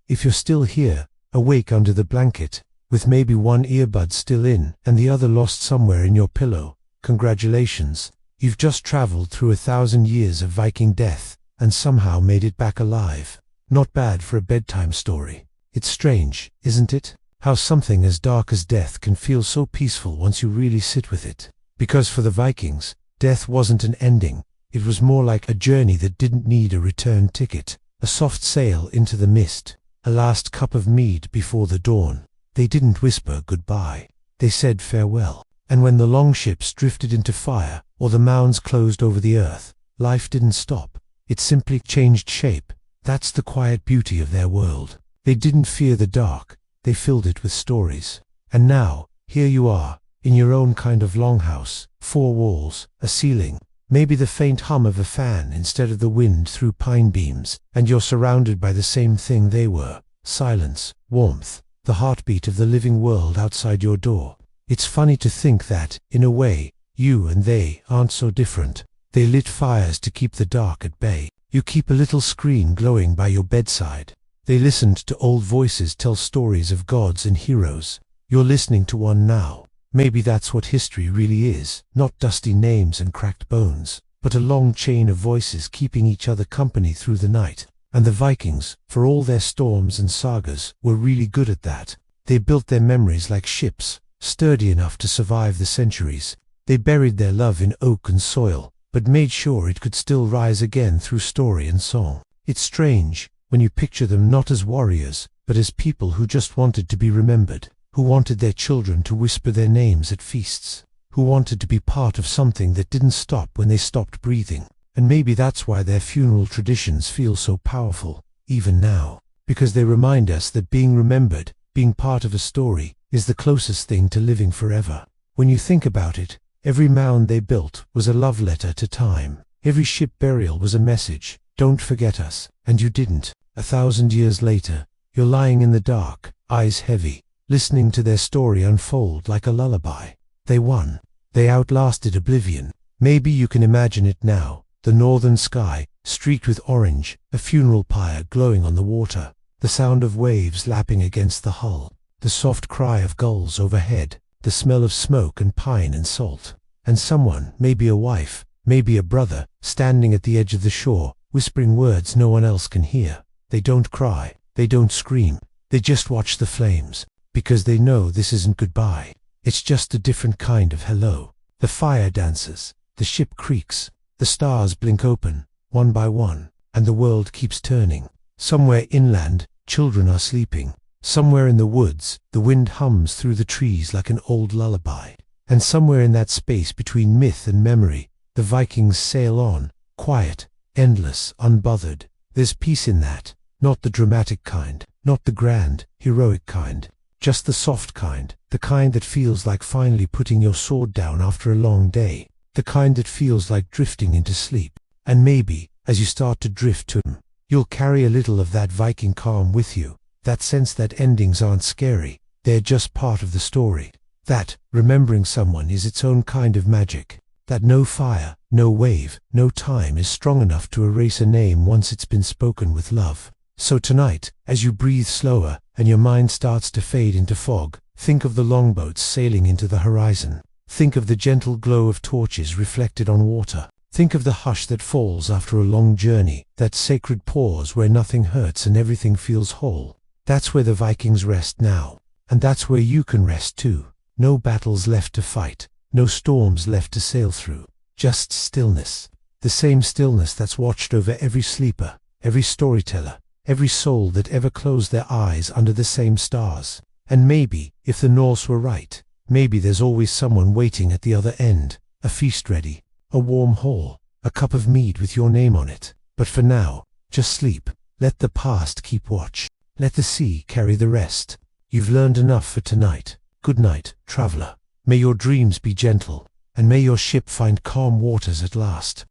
S1: If you're still here, awake under the blanket, with maybe one earbud still in and the other lost somewhere in your pillow, congratulations. You've just traveled through 1,000 years of Viking death and somehow made it back alive. Not bad for a bedtime story. It's strange, isn't it? How something as dark as death can feel so peaceful once you really sit with it. Because for the Vikings, death wasn't an ending. It was more like a journey that didn't need a return ticket, a soft sail into the mist, a last cup of mead before the dawn. They didn't whisper goodbye. They said farewell. And when the longships drifted into fire, or the mounds closed over the earth, life didn't stop. It simply changed shape. That's the quiet beauty of their world. They didn't fear the dark. They filled it with stories. And now, here you are, in your own kind of longhouse, 4 walls, a ceiling, maybe the faint hum of a fan instead of the wind through pine beams, and you're surrounded by the same thing they were: silence, warmth, the heartbeat of the living world outside your door. It's funny to think that, in a way, you and they aren't so different. They lit fires to keep the dark at bay. You keep a little screen glowing by your bedside. They listened to old voices tell stories of gods and heroes. You're listening to one now. Maybe that's what history really is, not dusty names and cracked bones, but a long chain of voices keeping each other company through the night. And the Vikings, for all their storms and sagas, were really good at that. They built their memories like ships, sturdy enough to survive the centuries. They buried their love in oak and soil, but made sure it could still rise again through story and song. It's strange, when you picture them not as warriors, but as people who just wanted to be remembered, who wanted their children to whisper their names at feasts, who wanted to be part of something that didn't stop when they stopped breathing. And maybe that's why their funeral traditions feel so powerful, even now, because they remind us that being remembered, being part of a story, is the closest thing to living forever. When you think about it, every mound they built was a love letter to time. Every ship burial was a message: don't forget us. And you didn't. 1,000 years later, you're lying in the dark, eyes heavy, listening to their story unfold like a lullaby. They won. They outlasted oblivion. Maybe you can imagine it now. The northern sky, streaked with orange, a funeral pyre glowing on the water, the sound of waves lapping against the hull, the soft cry of gulls overhead, the smell of smoke and pine and salt. And someone, maybe a wife, maybe a brother, standing at the edge of the shore, whispering words no one else can hear. They don't cry, they don't scream, they just watch the flames, because they know this isn't goodbye. It's just a different kind of hello. The fire dances, the ship creaks, the stars blink open, one by one, and the world keeps turning. Somewhere inland, children are sleeping. Somewhere in the woods, the wind hums through the trees like an old lullaby. And somewhere in that space between myth and memory, the Vikings sail on, quiet, endless, unbothered. There's peace in that, not the dramatic kind, not the grand, heroic kind, just the soft kind, the kind that feels like finally putting your sword down after a long day. The kind that feels like drifting into sleep. And maybe, as you start to drift to them, you'll carry a little of that Viking calm with you, that sense that endings aren't scary, they're just part of the story. That, remembering someone is its own kind of magic. That no fire, no wave, no time is strong enough to erase a name once it's been spoken with love. So tonight, as you breathe slower, and your mind starts to fade into fog, think of the longboats sailing into the horizon. Think of the gentle glow of torches reflected on water. Think of the hush that falls after a long journey, that sacred pause where nothing hurts and everything feels whole. That's where the Vikings rest now. And that's where you can rest too. No battles left to fight. No storms left to sail through, just stillness. The same stillness that's watched over every sleeper, every storyteller, every soul that ever closed their eyes under the same stars. And maybe, if the Norse were right, maybe there's always someone waiting at the other end, a feast ready, a warm hall, a cup of mead with your name on it. But for now, just sleep. Let the past keep watch. Let the sea carry the rest. You've learned enough for tonight. Good night, traveler. May your dreams be gentle, and may your ship find calm waters at last.